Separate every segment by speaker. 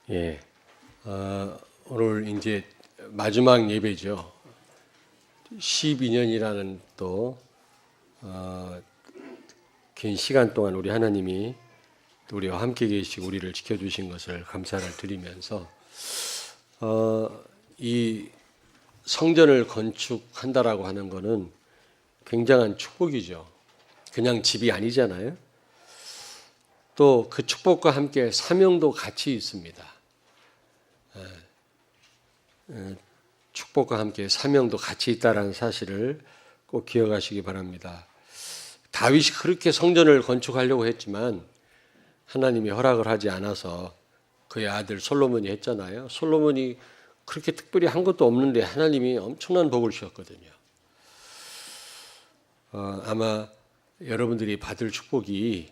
Speaker 1: 예, 오늘 이제 마지막 예배죠. 12년이라는 또 긴 시간 동안 우리 하나님이 우리와 함께 계시고 우리를 지켜주신 것을 감사를 드리면서 이 성전을 건축한다라고 하는 것은 굉장한 축복이죠. 그냥 집이 아니잖아요. 또 그 축복과 함께 사명도 같이 있습니다. 축복과 함께 사명도 같이 있다는 사실을 꼭 기억하시기 바랍니다. 다윗이 그렇게 성전을 건축하려고 했지만 하나님이 허락을 하지 않아서 그의 아들 솔로몬이 했잖아요. 솔로몬이 그렇게 특별히 한 것도 없는데 하나님이 엄청난 복을 주셨거든요. 아마 여러분들이 받을 축복이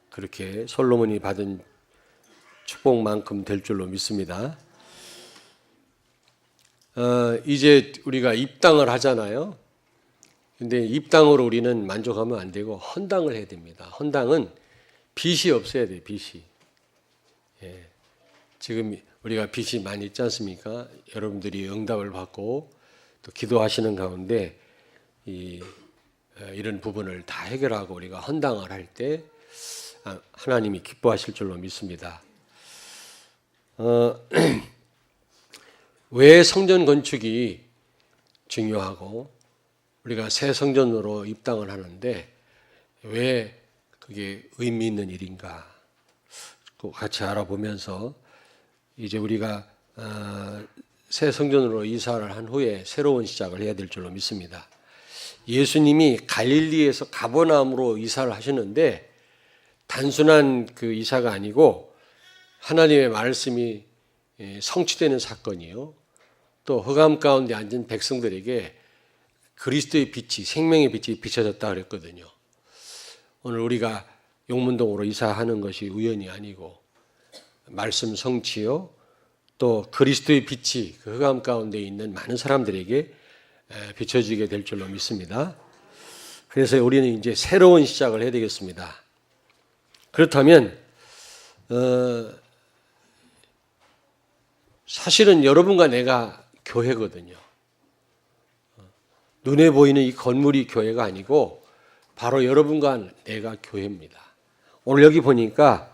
Speaker 1: 그렇게 솔로몬이 받은 축복만큼 될 줄로 믿습니다. 이제 우리가 입당을 하잖아요. 근데 입당으로 우리는 만족하면 안 되고 헌당을 해야 됩니다. 헌당은 빚이 없어야 돼요. 빚이. 지금 우리가 빚이 많이 있지 않습니까? 여러분들이 응답을 받고 또 기도하시는 가운데 이런 부분을 다 해결하고 우리가 헌당을 할 때 하나님이 기뻐하실 줄로 믿습니다. 왜 성전 건축이 중요하고 우리가 새 성전으로 입당을 하는데 왜 그게 의미 있는 일인가 같이 알아보면서 이제 우리가 새 성전으로 이사를 한 후에 새로운 시작을 해야 될 줄로 믿습니다. 예수님이 갈릴리에서 가버나움으로 이사를 하시는데 단순한 그 이사가 아니고 하나님의 말씀이 성취되는 사건이요. 또 흑암 가운데 앉은 백성들에게 그리스도의 빛이 생명의 빛이 비춰졌다 그랬거든요. 오늘 우리가 용문동으로 이사하는 것이 우연이 아니고 말씀 성취요. 또 그리스도의 빛이 그 흑암 가운데 있는 많은 사람들에게 비춰지게 될 줄로 믿습니다. 그래서 우리는 이제 새로운 시작을 해야 되겠습니다. 그렇다면 사실은 여러분과 내가 교회거든요. 눈에 보이는 이 건물이 교회가 아니고 바로 여러분과 내가 교회입니다. 오늘 여기 보니까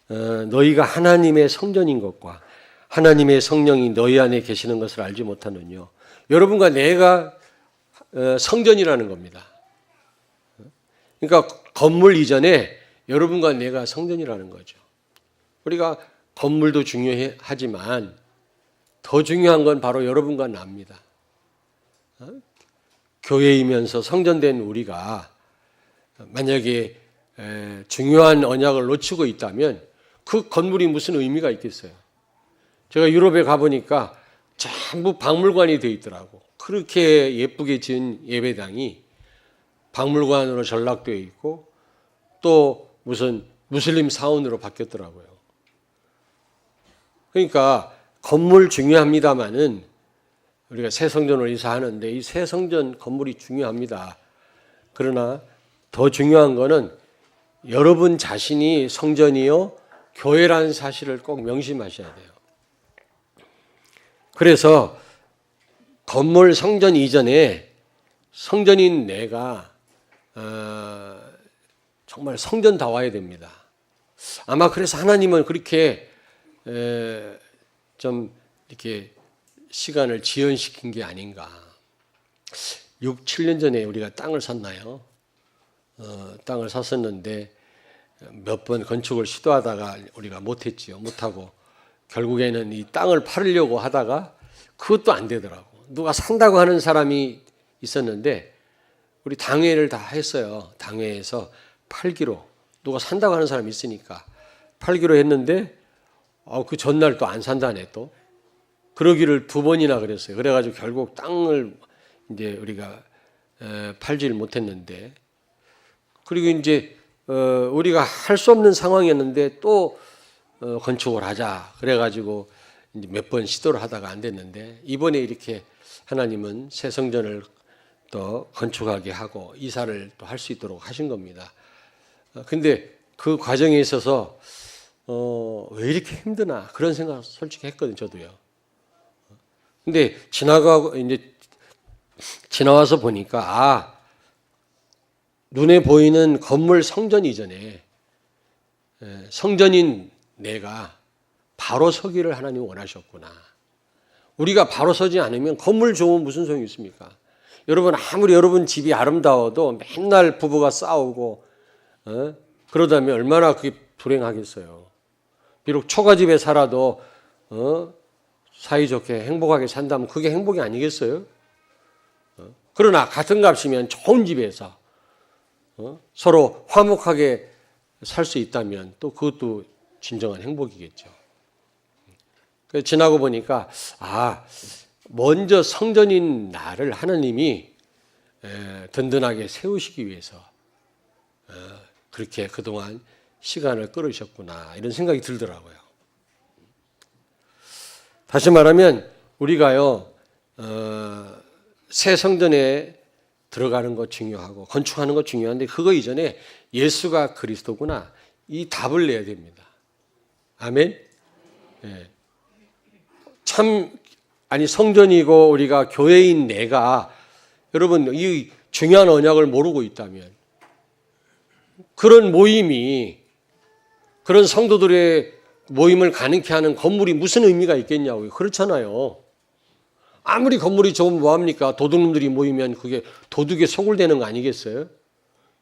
Speaker 1: 너희가 하나님의 성전인 것과 하나님의 성령이 너희 안에 계시는 것을 알지 못하느뇨. 여러분과 내가 성전이라는 겁니다. 그러니까 건물 이전에 여러분과 내가 성전이라는 거죠. 우리가 건물도 중요하지만 더 중요한 건 바로 여러분과 나입니다. 교회이면서 성전된 우리가 만약에 중요한 언약을 놓치고 있다면 그 건물이 무슨 의미가 있겠어요? 제가 유럽에 가보니까 전부 박물관이 되어 있더라고. 그렇게 예쁘게 지은 예배당이 박물관으로 전락되어 있고 또 무슨 무슬림 사원으로 바뀌었더라고요. 그러니까 건물 중요합니다마는 우리가 새 성전을 이사하는데 이 새 성전 건물이 중요합니다. 그러나 더 중요한 거는 여러분 자신이 성전이요 교회라는 사실을 꼭 명심하셔야 돼요. 그래서 건물 성전 이전에 성전인 내가 정말 성전다워야 됩니다. 아마 그래서 하나님은 그렇게 좀 이렇게 시간을 지연시킨 게 아닌가. 6, 7년 전에 우리가 땅을 샀나요? 땅을 샀었는데 몇 번 건축을 시도하다가 우리가 못했지요. 못하고 결국에는 이 땅을 팔으려고 하다가 그것도 안 되더라고. 누가 산다고 하는 사람이 있었는데 우리 당회를 다 했어요. 당회에서 팔기로. 누가 산다고 하는 사람이 있으니까 팔기로 했는데 그 전날 또 안 산다네 또. 그러기를 2번이나 그랬어요. 그래가지고 결국 땅을 이제 우리가 팔지를 못했는데 그리고 이제 우리가 할 수 없는 상황이었는데 또 건축을 하자. 그래가지고 이제 몇 번 시도를 하다가 안 됐는데 이번에 이렇게 하나님은 새 성전을 또 건축하게 하고 이사를 또 할 수 있도록 하신 겁니다. 근데 그 과정에 있어서 왜 이렇게 힘드나 그런 생각 솔직히 했거든요. 저도요. 근데 지나와서 보니까 눈에 보이는 건물 성전 이전에 성전인 내가 바로 서기를 하나님 원하셨구나. 우리가 바로 서지 않으면 건물 좋으면 무슨 소용이 있습니까? 여러분 아무리 여러분 집이 아름다워도 맨날 부부가 싸우고 그러다면 얼마나 그게 불행하겠어요. 비록 초가집에 살아도 사이좋게 행복하게 산다면 그게 행복이 아니겠어요? 그러나 같은 값이면 좋은 집에서 서로 화목하게 살 수 있다면 또 그것도 진정한 행복이겠죠. 지나고 보니까 먼저 성전인 나를 하나님이 든든하게 세우시기 위해서 그렇게 그동안 시간을 끌으셨구나 이런 생각이 들더라고요. 다시 말하면 우리가요 새 성전에 들어가는 것 중요하고 건축하는 것 중요한데 그거 이전에 예수가 그리스도구나 이 답을 내야 됩니다. 아멘. 성전이고 우리가 교회인 내가 여러분 이 중요한 언약을 모르고 있다면 그런 모임이 그런 성도들의 모임을 가능케 하는 건물이 무슨 의미가 있겠냐고요. 그렇잖아요. 아무리 건물이 좋으면 뭐합니까? 도둑놈들이 모이면 그게 도둑의 소굴 되는 거 아니겠어요?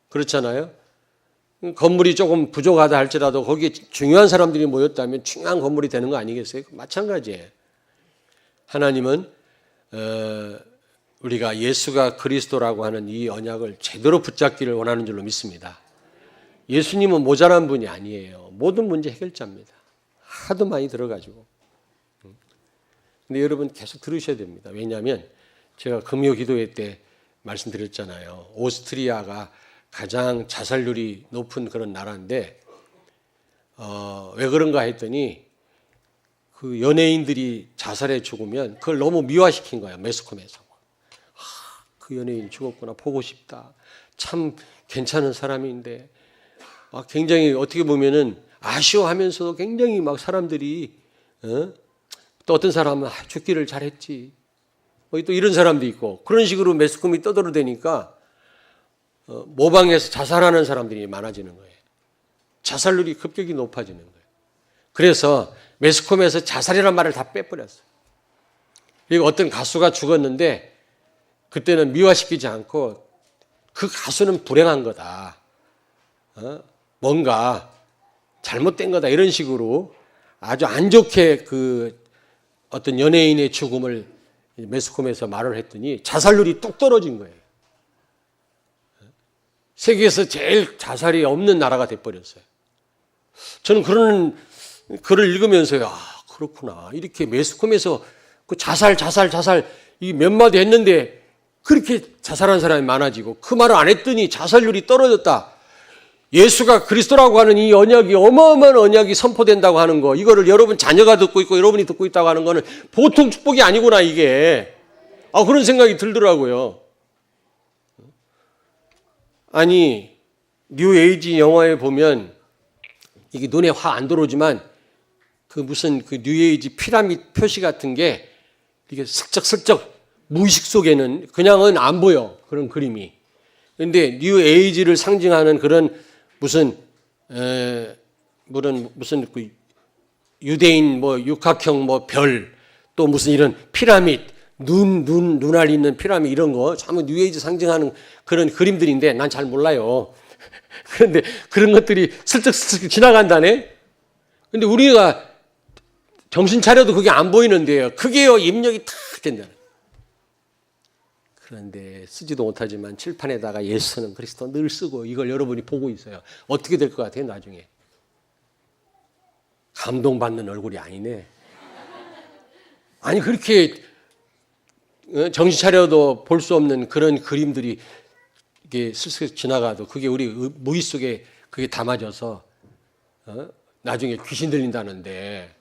Speaker 1: 그렇잖아요. 건물이 조금 부족하다 할지라도 거기에 중요한 사람들이 모였다면 중요한 건물이 되는 거 아니겠어요? 마찬가지예요. 하나님은 우리가 예수가 그리스도라고 하는 이 언약을 제대로 붙잡기를 원하는 줄로 믿습니다. 예수님은 모자란 분이 아니에요. 모든 문제 해결자입니다. 하도 많이 들어가지고. 근데 여러분 계속 들으셔야 됩니다. 왜냐하면 제가 금요 기도회 때 말씀드렸잖아요. 오스트리아가 가장 자살률이 높은 그런 나라인데 왜 그런가 했더니 그 연예인들이 자살해 죽으면 그걸 너무 미화시킨 거예요. 매스컴에서. 그 연예인 죽었구나. 보고 싶다. 참 괜찮은 사람인데 굉장히 어떻게 보면은 아쉬워하면서도 굉장히 막 사람들이 또 어떤 사람은 죽기를 잘했지. 또 이런 사람도 있고 그런 식으로 매스컴이 떠들어대니까 모방해서 자살하는 사람들이 많아지는 거예요. 자살률이 급격히 높아지는 거예요. 그래서 매스컴에서 자살이라는 말을 다 빼버렸어요. 그리고 어떤 가수가 죽었는데 그때는 미화시키지 않고 그 가수는 불행한 거다. 뭔가 잘못된 거다. 이런 식으로 아주 안 좋게 그 어떤 연예인의 죽음을 매스컴에서 말을 했더니 자살률이 뚝 떨어진 거예요. 세계에서 제일 자살이 없는 나라가 돼버렸어요. 저는 그런 글을 읽으면서요. 그렇구나. 이렇게 매스컴에서 그 자살 이 몇 마디 했는데 그렇게 자살한 사람이 많아지고 그 말을 안 했더니 자살률이 떨어졌다. 예수가 그리스도라고 하는 이 언약이 어마어마한 언약이 선포된다고 하는 거 이거를 여러분 자녀가 듣고 있고 여러분이 듣고 있다고 하는 거는 보통 축복이 아니구나 이게. 그런 생각이 들더라고요. 아니 뉴에이지 영화에 보면 이게 눈에 확 안 들어오지만 그 무슨 그 뉴에이지 피라미드 표시 같은 게 이게 슬쩍슬쩍 무의식 속에는 그냥은 안 보여 그런 그림이. 그런데 뉴에이지를 상징하는 그런 무슨 그 유대인 육각형 별 또 무슨 이런 피라미드 눈알 있는 피라미드 이런 거 참 뉴에이지 상징하는 그런 그림들인데 난 잘 몰라요. 그런데 그런 것들이 슬쩍슬쩍 지나간다네. 근데 우리가 정신 차려도 그게 안 보이는데요. 그게요 입력이 탁 된다는. 그런데 쓰지도 못하지만 칠판에다가 예수는 그리스도 늘 쓰고 이걸 여러분이 보고 있어요. 어떻게 될 것 같아요 나중에? 감동받는 얼굴이 아니네. 아니 그렇게 정신 차려도 볼 수 없는 그런 그림들이 이게 슬슬 지나가도 그게 우리 무의 속에 그게 담아져서 나중에 귀신 들린다는데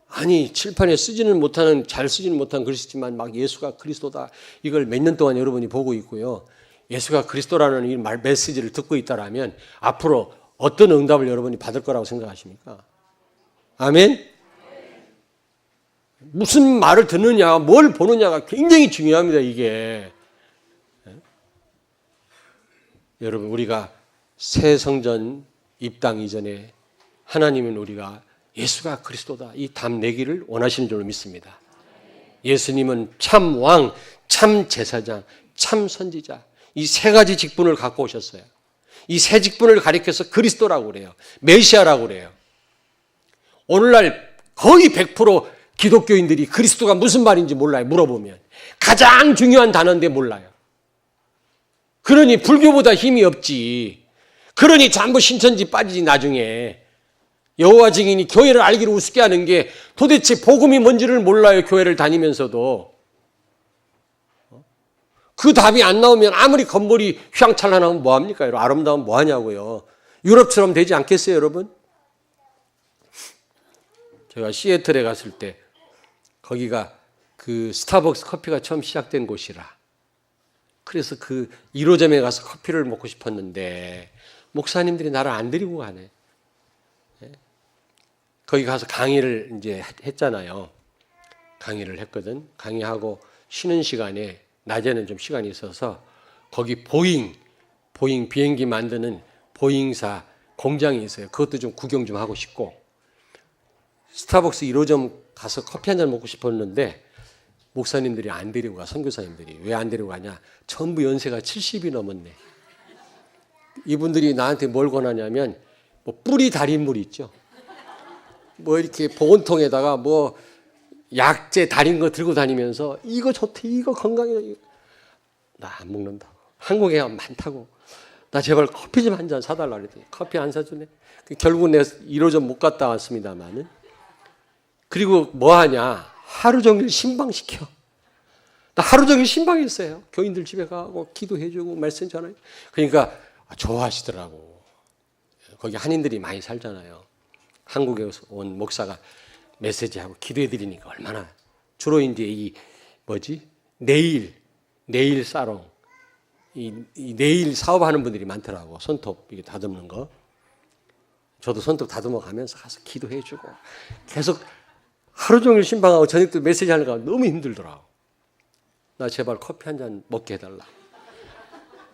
Speaker 1: 아니 칠판에 잘 쓰지는 못한 글씨지만 막 예수가 그리스도다 이걸 몇 년 동안 여러분이 보고 있고요. 예수가 그리스도라는 이 메시지를 듣고 있다라면 앞으로 어떤 응답을 여러분이 받을 거라고 생각하십니까? 아멘? 무슨 말을 듣느냐, 뭘 보느냐가 굉장히 중요합니다, 이게. 여러분, 우리가 새 성전 입당 이전에 하나님은 우리가 예수가 그리스도다, 이 답 내기를 원하시는 줄로 믿습니다. 예수님은 참 왕, 참 제사장, 참 선지자, 이 세 가지 직분을 갖고 오셨어요. 이 세 직분을 가리켜서 그리스도라고 그래요. 메시아라고 그래요. 오늘날 거의 100% 기독교인들이 그리스도가 무슨 말인지 몰라요. 물어보면. 가장 중요한 단어인데 몰라요. 그러니 불교보다 힘이 없지. 그러니 전부 신천지 빠지지 나중에. 여호와 증인이 교회를 알기를 우습게 하는 게 도대체 복음이 뭔지를 몰라요. 교회를 다니면서도. 그 답이 안 나오면 아무리 건물이 휘황찬란하면 뭐합니까? 아름다우면 뭐하냐고요. 유럽처럼 되지 않겠어요, 여러분? 제가 시애틀에 갔을 때 거기가 그 스타벅스 커피가 처음 시작된 곳이라. 그래서 그 1호점에 가서 커피를 먹고 싶었는데 목사님들이 나를 안 데리고 가네. 거기 가서 강의를 이제 했잖아요. 강의를 했거든. 강의하고 쉬는 시간에 낮에는 좀 시간이 있어서 거기 보잉 비행기 만드는 보잉사 공장이 있어요. 그것도 좀 구경 좀 하고 싶고 스타벅스 1호점 가서 커피 한 잔 먹고 싶었는데 목사님들이 안 데리고 가. 선교사님들이. 왜 안 데리고 가냐. 전부 연세가 70이 넘었네. 이분들이 나한테 뭘 권하냐면 뭐 뿌리 달인물 있죠. 뭐 이렇게 보온통에다가 뭐 약재 달인 거 들고 다니면서 이거 좋대, 이거 건강해. 나 안 먹는다고. 한국에 많다고. 나 제발 커피 좀 한 잔 사달라 그랬더니 커피 안 사주네. 결국 내가 1호점 못 갔다 왔습니다만은. 그리고 뭐 하냐. 하루 종일 신방시켜. 나 하루 종일 신방했어요. 교인들 집에 가고 기도해주고 말씀 전하고. 그러니까 좋아하시더라고. 거기 한인들이 많이 살잖아요. 한국에서 온 목사가 메시지하고 기도해드리니까 얼마나. 주로 이제 이 뭐지? 네일 사롱. 이 네일 사업하는 분들이 많더라고. 손톱 이게 다듬는 거. 저도 손톱 다듬어 가면서 가서 기도해주고 계속 하루 종일 신방하고 저녁도 메시지 하는 거 너무 힘들더라고. 나 제발 커피 한 잔 먹게 해달라.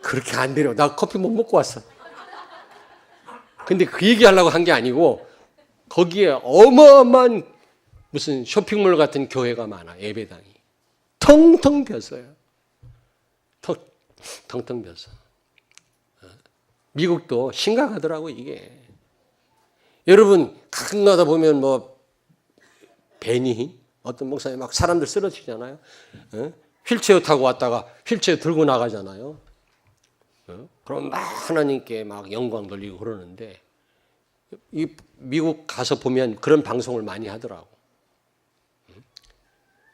Speaker 1: 그렇게 안 데려. 나 커피 못 먹고 왔어. 근데 그 얘기하려고 한 게 아니고 거기에 어마어마한 무슨 쇼핑몰 같은 교회가 많아. 예배당이. 텅텅 비었어요. 텅텅 비었어. 미국도 심각하더라고 이게. 여러분 가끔가다 보면 뭐 베니 어떤 목사님 막 사람들 쓰러지잖아요. 휠체어 타고 왔다가 휠체어 들고 나가잖아요. 그럼 막 하나님께 막 영광 돌리고 그러는데 이 미국 가서 보면 그런 방송을 많이 하더라고.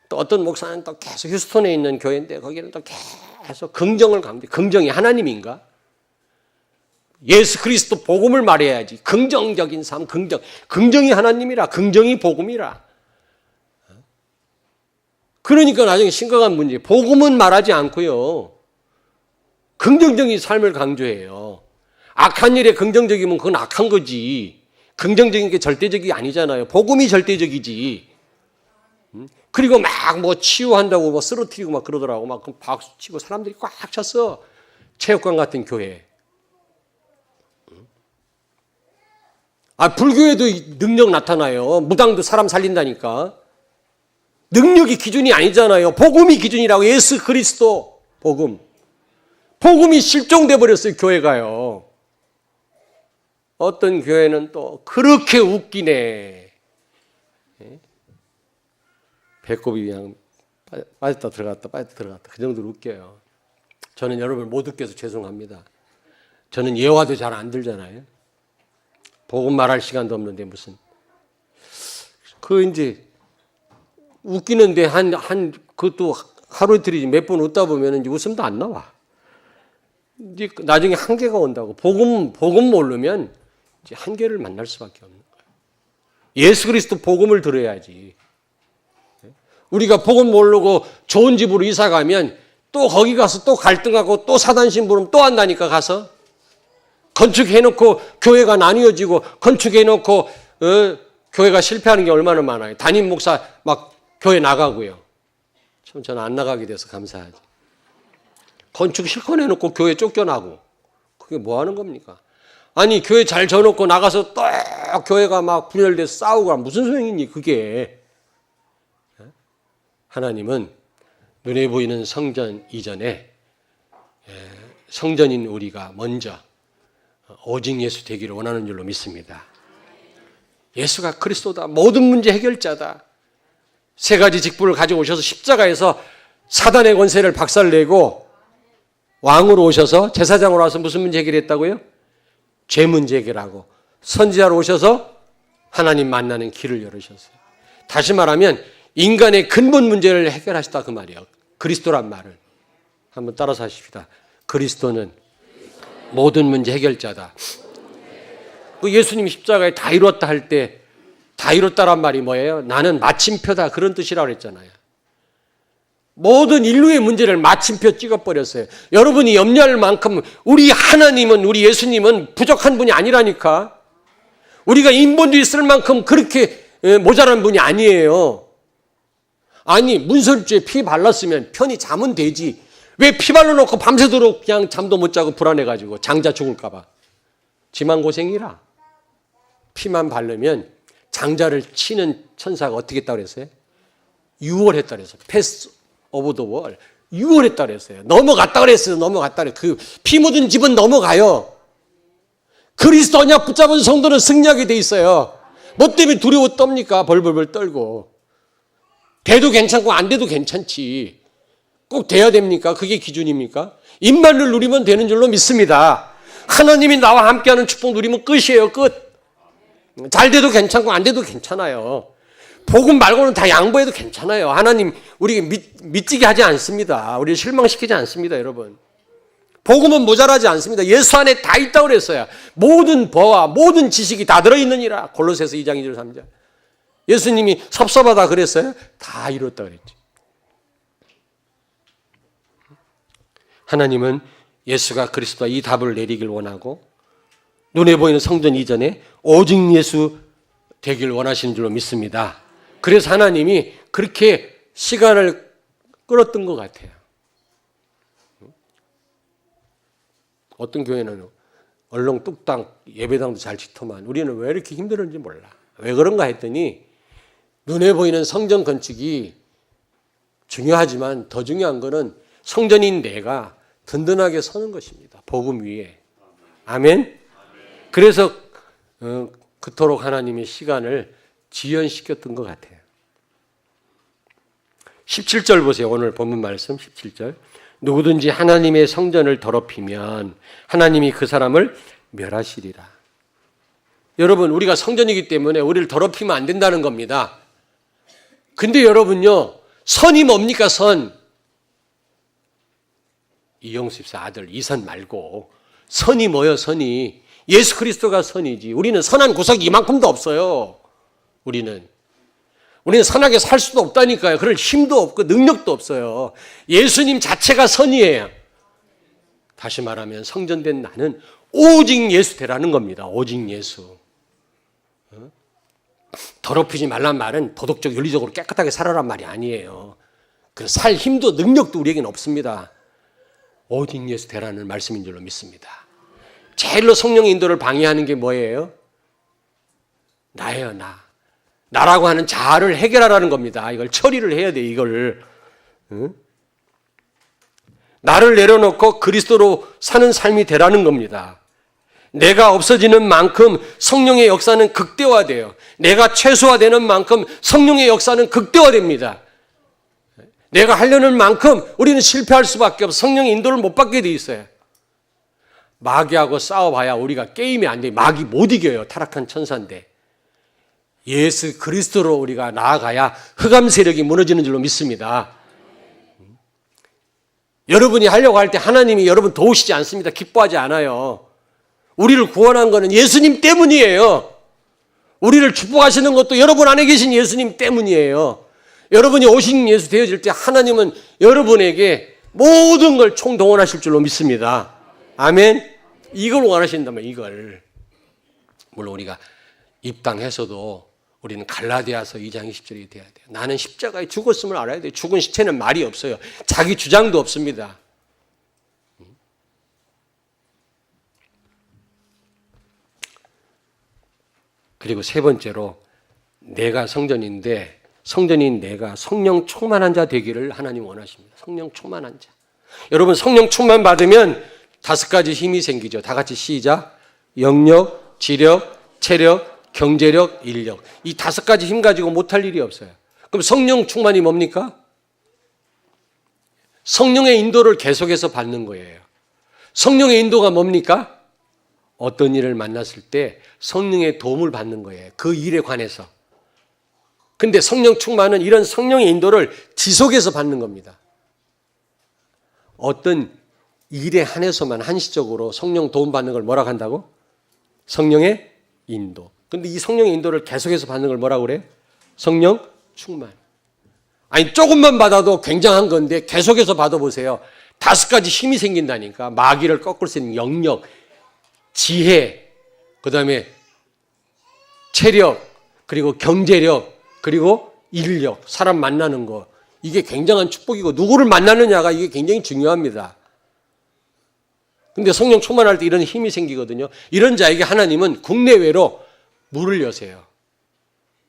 Speaker 1: 또 어떤 목사는 또 계속 휴스턴에 있는 교회인데 거기는 또 계속 긍정을 강조해. 긍정이 하나님인가? 예수 그리스도 복음을 말해야지. 긍정적인 삶, 긍정이 하나님이라, 긍정이 복음이라. 그러니까 나중에 심각한 문제. 복음은 말하지 않고요. 긍정적인 삶을 강조해요. 악한 일에 긍정적이면 그건 악한 거지. 긍정적인 게 절대적이 아니잖아요. 복음이 절대적이지. 그리고 막 뭐 치유한다고 뭐 쓰러뜨리고 막 그러더라고. 막 박수 치고 사람들이 꽉 찼어. 체육관 같은 교회. 불교에도 능력 나타나요. 무당도 사람 살린다니까. 능력이 기준이 아니잖아요. 복음이 기준이라고. 예수 그리스도 복음. 복음이 실종돼 버렸어요. 교회가요. 어떤 교회는 또 그렇게 웃기네. 배꼽이 그냥 빠졌다 들어갔다 그 정도로 웃겨요. 저는 여러분을 못 웃겨서 죄송합니다. 저는 예화도 잘 안 들잖아요. 복음 말할 시간도 없는데 무슨 이제 웃기는데 그것도 하루 이틀이 몇 번 웃다 보면 이제 웃음도 안 나와. 이제 나중에 한계가 온다고. 복음 모르면 이제 한계를 만날 수밖에 없는 거예요. 예수 그리스도 복음을 들어야지. 우리가 복음 모르고 좋은 집으로 이사 가면 또 거기 가서 또 갈등하고 또 사단 심부름 또 한다니까 가서. 건축해놓고 교회가 나뉘어지고 건축해놓고 교회가 실패하는 게 얼마나 많아요. 담임 목사 막 교회 나가고요. 참 저는 안 나가게 돼서 감사하지. 건축 실컷 해놓고 교회 쫓겨나고 그게 뭐 하는 겁니까? 아니 교회 잘 져놓고 나가서 또 교회가 막 분열돼서 싸우고 무슨 소용이니 그게. 하나님은 눈에 보이는 성전 이전에 성전인 우리가 먼저 오직 예수 되기를 원하는 줄로 믿습니다. 예수가 그리스도다. 모든 문제 해결자다. 세 가지 직분을 가지고 오셔서 십자가에서 사단의 권세를 박살내고 왕으로 오셔서 제사장으로 와서 무슨 문제 해결했다고요? 죄 문제 해결하고 선지자로 오셔서 하나님 만나는 길을 열으셨어요. 다시 말하면 인간의 근본 문제를 해결하셨다 그 말이에요. 그리스도란 말을 한번 따라서 하십시다. 그리스도는 모든 문제 해결자다. 그 예수님이 십자가에 다 이뤘다 할 때 다 이뤘다란 말이 뭐예요? 나는 마침표다 그런 뜻이라고 했잖아요. 모든 인류의 문제를 마침표 찍어버렸어요. 여러분이 염려할 만큼 우리 하나님은 우리 예수님은 부족한 분이 아니라니까. 우리가 인본주의 쓸 만큼 그렇게 모자란 분이 아니에요. 아니 문설주에 피 발랐으면 편히 자면 되지. 왜 피 발라놓고 밤새도록 그냥 잠도 못 자고 불안해가지고 장자 죽을까 봐. 지만 고생이라. 피만 바르면 장자를 치는 천사가 어떻게 했다고 그랬어요? 유월했다고 그랬어요. 패스 오브 더 월. 유월했다고 그랬어요. 넘어갔다 그랬어요. 넘어갔다 그랬어요. 그 피 묻은 집은 넘어가요. 그리스도 언약 붙잡은 성도는 승리하게 돼 있어요. 뭐 때문에 두려워 떱니까? 벌벌벌 떨고. 돼도 괜찮고 안 돼도 괜찮지. 꼭 돼야 됩니까? 그게 기준입니까? 입만을 누리면 되는 줄로 믿습니다. 하나님이 나와 함께하는 축복 누리면 끝이에요. 끝. 잘 돼도 괜찮고 안 돼도 괜찮아요. 복음 말고는 다 양보해도 괜찮아요. 하나님 우리 믿지게 하지 않습니다. 우리 실망시키지 않습니다. 여러분. 복음은 모자라지 않습니다. 예수 안에 다 있다고 그랬어요. 모든 법과 모든 지식이 다 들어있느니라. 골로새서 2장 2절 3절. 예수님이 섭섭하다 그랬어요? 다 이뤘다 그랬지. 하나님은 예수가 그리스도와 이 답을 내리길 원하고 눈에 보이는 성전 이전에 오직 예수 되길 원하시는 줄로 믿습니다. 그래서 하나님이 그렇게 시간을 끌었던 것 같아요. 어떤 교회는 얼렁 뚝딱 예배당도 잘 짓더만 우리는 왜 이렇게 힘들었는지 몰라. 왜 그런가 했더니 눈에 보이는 성전 건축이 중요하지만 더 중요한 것은 성전인 내가 든든하게 서는 것입니다. 복음 위에. 아멘. 그래서 그토록 하나님의 시간을 지연시켰던 것 같아요. 17절 보세요. 오늘 본문 말씀 17절. 누구든지 하나님의 성전을 더럽히면 하나님이 그 사람을 멸하시리라. 여러분 우리가 성전이기 때문에 우리를 더럽히면 안 된다는 겁니다. 근데 여러분요. 선이 뭡니까 선? 이영수 집사 아들 이선 말고 선이 뭐예요 선이? 예수 그리스도가 선이지. 우리는 선한 구석이 이만큼도 없어요. 우리는 선하게 살 수도 없다니까요. 그럴 힘도 없고 능력도 없어요. 예수님 자체가 선이에요. 다시 말하면 성전된 나는 오직 예수 되라는 겁니다. 오직 예수. 더럽히지 말란 말은 도덕적 윤리적으로 깨끗하게 살아란 말이 아니에요. 그 살 힘도 능력도 우리에게는 없습니다. 오직 예수 되라는 말씀인 줄로 믿습니다. 제일로 성령의 인도를 방해하는 게 뭐예요? 나예요, 나. 나라고 하는 자아를 해결하라는 겁니다. 이걸 처리를 해야 돼, 이걸. 응? 나를 내려놓고 그리스도로 사는 삶이 되라는 겁니다. 내가 없어지는 만큼 성령의 역사는 극대화돼요. 내가 최소화되는 만큼 성령의 역사는 극대화됩니다. 내가 하려는 만큼 우리는 실패할 수밖에 없어. 성령의 인도를 못 받게 돼 있어요. 마귀하고 싸워봐야 우리가 게임이 안 돼. 마귀 못 이겨요. 타락한 천사인데. 예수 그리스도로 우리가 나아가야 흑암 세력이 무너지는 줄로 믿습니다. 여러분이 하려고 할 때 하나님이 여러분 도우시지 않습니다. 기뻐하지 않아요. 우리를 구원한 것은 예수님 때문이에요. 우리를 축복하시는 것도 여러분 안에 계신 예수님 때문이에요. 여러분이 오신 예수 되어질 때 하나님은 여러분에게 모든 걸 총동원하실 줄로 믿습니다. 아멘. 이걸 원하신다면 이걸. 물론 우리가 입당해서도 우리는 갈라디아서 2장 20절이 돼야 돼요. 나는 십자가에 죽었음을 알아야 돼요. 죽은 시체는 말이 없어요. 자기 주장도 없습니다. 그리고 세 번째로 내가 성전인데 성전인 내가 성령 충만한 자 되기를 하나님 원하십니다. 성령 충만한 자. 여러분 성령 충만 받으면 5가지 힘이 생기죠. 다 같이 시작. 영력, 지력, 체력, 경제력, 인력. 이 5가지 힘 가지고 못할 일이 없어요. 그럼 성령 충만이 뭡니까? 성령의 인도를 계속해서 받는 거예요. 성령의 인도가 뭡니까? 어떤 일을 만났을 때 성령의 도움을 받는 거예요. 그 일에 관해서. 근데 성령 충만은 이런 성령의 인도를 지속해서 받는 겁니다. 어떤 일에 한해서만 한시적으로 성령 도움 받는 걸 뭐라고 한다고? 성령의 인도. 근데 이 성령의 인도를 계속해서 받는 걸 뭐라고 그래? 성령 충만. 아니 조금만 받아도 굉장한 건데 계속해서 받아보세요. 5가지 힘이 생긴다니까. 마귀를 꺾을 수 있는 영력, 지혜, 그 다음에 체력, 그리고 경제력, 그리고 인력, 사람 만나는 거. 이게 굉장한 축복이고 누구를 만나느냐가 이게 굉장히 중요합니다. 근데 성령 충만할 때 이런 힘이 생기거든요. 이런 자에게 하나님은 국내외로 문을 여세요.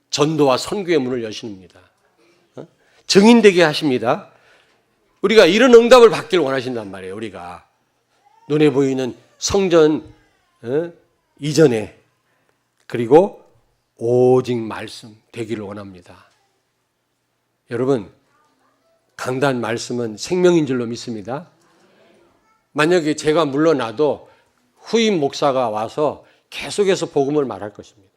Speaker 1: 전도와 선교의 문을 여십니다. 증인되게 하십니다. 우리가 이런 응답을 받기를 원하신단 말이에요. 우리가 눈에 보이는 성전 이전에 그리고 오직 말씀 되기를 원합니다. 여러분 강단 말씀은 생명인 줄로 믿습니다. 만약에 제가 물러나도 후임 목사가 와서 계속해서 복음을 말할 것입니다.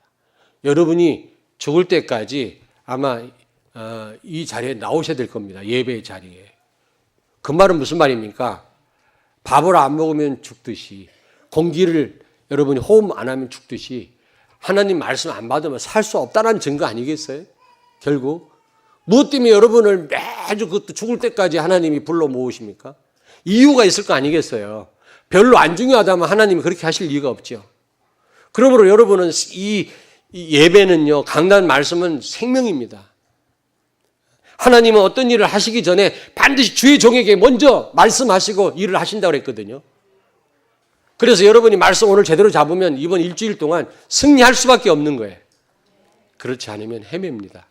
Speaker 1: 여러분이 죽을 때까지 아마 이 자리에 나오셔야 될 겁니다. 예배의 자리에. 그 말은 무슨 말입니까? 밥을 안 먹으면 죽듯이, 공기를 여러분이 호흡 안 하면 죽듯이 하나님 말씀 안 받으면 살 수 없다는 증거 아니겠어요? 결국 무엇 때문에 여러분을 매주 그것도 죽을 때까지 하나님이 불러 모으십니까? 이유가 있을 거 아니겠어요? 별로 안 중요하다면 하나님이 그렇게 하실 이유가 없죠. 그러므로 여러분은 이 예배는요, 강단 말씀은 생명입니다. 하나님은 어떤 일을 하시기 전에 반드시 주의 종에게 먼저 말씀하시고 일을 하신다고 그랬거든요. 그래서 여러분이 말씀 오늘 제대로 잡으면 이번 일주일 동안 승리할 수밖에 없는 거예요. 그렇지 않으면 헤맵니다.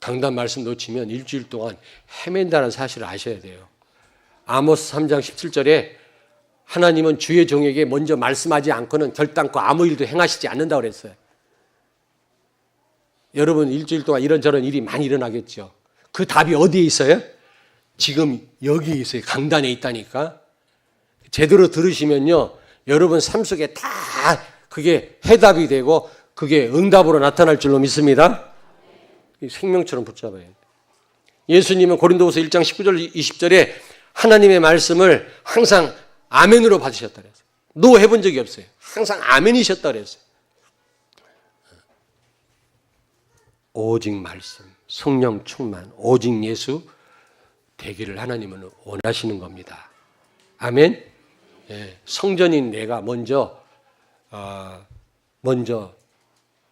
Speaker 1: 강단 말씀 놓치면 일주일 동안 헤맨다는 사실을 아셔야 돼요. 아모스 3장 17절에 하나님은 주의 종에게 먼저 말씀하지 않고는 결단코 아무 일도 행하시지 않는다고 그랬어요. 여러분 일주일 동안 이런저런 일이 많이 일어나겠죠. 그 답이 어디에 있어요? 지금 여기에 있어요. 강단에 있다니까. 제대로 들으시면요, 여러분 삶 속에 다 그게 해답이 되고 그게 응답으로 나타날 줄로 믿습니다. 생명처럼 붙잡아야 돼요. 예수님은 고린도후서 1장 19절 20절에 하나님의 말씀을 항상 아멘으로 받으셨다 그랬어요. 노 해본 적이 없어요. 항상 아멘이셨다 그랬어요. 오직 말씀, 성령 충만, 오직 예수 되기를 하나님은 원하시는 겁니다. 아멘. 예, 성전인 내가 먼저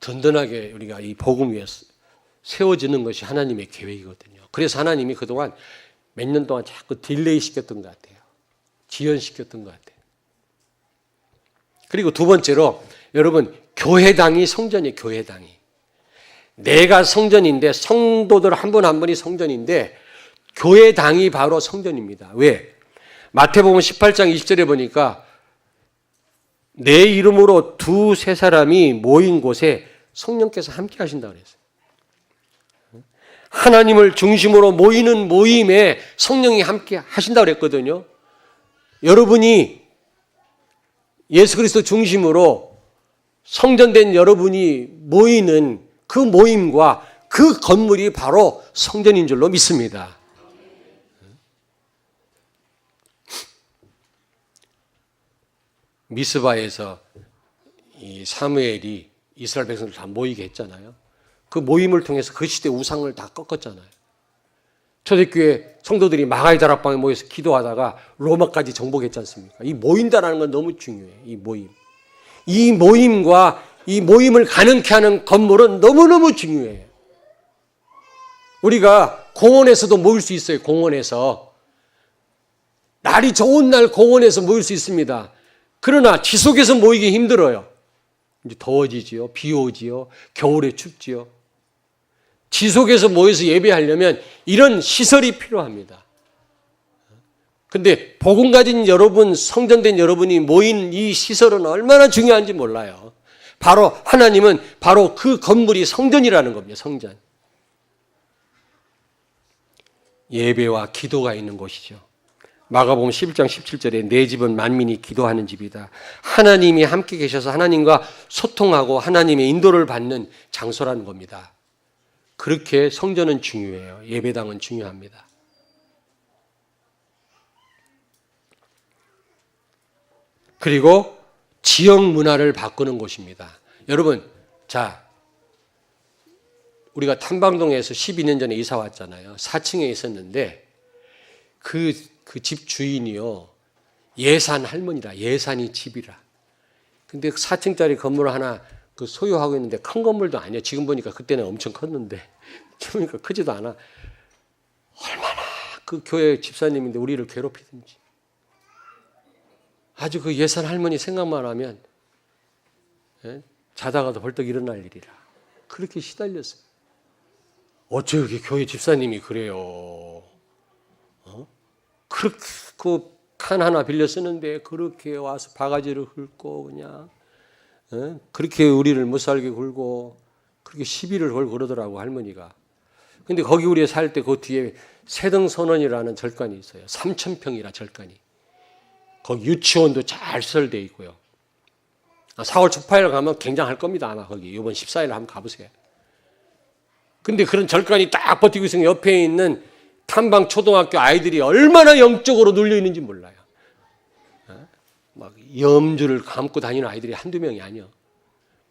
Speaker 1: 든든하게 우리가 이 복음 위에 세워지는 것이 하나님의 계획이거든요. 그래서 하나님이 그동안 몇 년 동안 자꾸 딜레이 시켰던 것 같아요. 지연시켰던 것 같아요. 그리고 두 번째로 여러분 교회당이 성전이에요. 교회당이. 내가 성전인데 성도들 한 분 한 분이 성전인데 교회당이 바로 성전입니다. 왜? 마태복음 18장 20절에 보니까 내 이름으로 두세 사람이 모인 곳에 성령께서 함께 하신다고 그랬어요. 하나님을 중심으로 모이는 모임에 성령이 함께 하신다고 그랬거든요. 여러분이 예수 그리스도 중심으로 성전된 여러분이 모이는 그 모임과 그 건물이 바로 성전인 줄로 믿습니다. 미스바에서 이 사무엘이 이스라엘 백성들 다 모이게 했잖아요. 그 모임을 통해서 그 시대 우상을 다 꺾었잖아요. 초대교회 성도들이 마가의 다락방에 모여서 기도하다가 로마까지 정복했지 않습니까? 이 모인다라는 건 너무 중요해요. 이 모임. 이 모임과 이 모임을 가능케 하는 건물은 너무너무 중요해요. 우리가 공원에서도 모일 수 있어요. 공원에서. 날이 좋은 날 공원에서 모일 수 있습니다. 그러나 지속해서 모이기 힘들어요. 이제 더워지지요. 비 오지요. 겨울에 춥지요. 지속해서 모여서 예배하려면 이런 시설이 필요합니다. 근데 복음 가진 여러분, 성전된 여러분이 모인 이 시설은 얼마나 중요한지 몰라요. 바로 하나님은 바로 그 건물이 성전이라는 겁니다. 성전. 예배와 기도가 있는 곳이죠. 마가복음 11장 17절에 내 집은 만민이 기도하는 집이다. 하나님이 함께 계셔서 하나님과 소통하고 하나님의 인도를 받는 장소라는 겁니다. 그렇게 성전은 중요해요. 예배당은 중요합니다. 그리고 지역 문화를 바꾸는 곳입니다. 여러분, 자, 우리가 탐방동에서 12년 전에 이사 왔잖아요. 4층에 있었는데 그 집 주인이요. 예산 할머니라. 예산이 집이라. 근데 4층짜리 건물을 하나 소유하고 있는데 큰 건물도 아니야. 지금 보니까 그때는 엄청 컸는데 지금 보니까 크지도 않아. 얼마나 그 교회 집사님인데 우리를 괴롭히든지. 아주 그 예산 할머니 생각만 하면 자다가도 벌떡 일어날 일이라. 그렇게 시달렸어요. 어째 여기 교회 집사님이 그래요. 그렇게 그 칸 하나 빌려 쓰는데 그렇게 와서 바가지를 긁고 그냥 그렇게 우리를 못 살게 굴고 그렇게 시비를 걸고 그러더라고 할머니가. 근데 거기 우리 살 때 그 뒤에 세등선원이라는 절간이 있어요. 3,000평이라 절간이. 거기 유치원도 잘 시설되어 있고요. 4월 초파일 가면 굉장할 겁니다. 아마 거기 이번 14일 한번 가보세요. 근데 그런 절간이 딱 버티고 있으면 옆에 있는 탐방 초등학교 아이들이 얼마나 영적으로 눌려 있는지 몰라요. 막 염주를 감고 다니는 아이들이 한두 명이 아니야.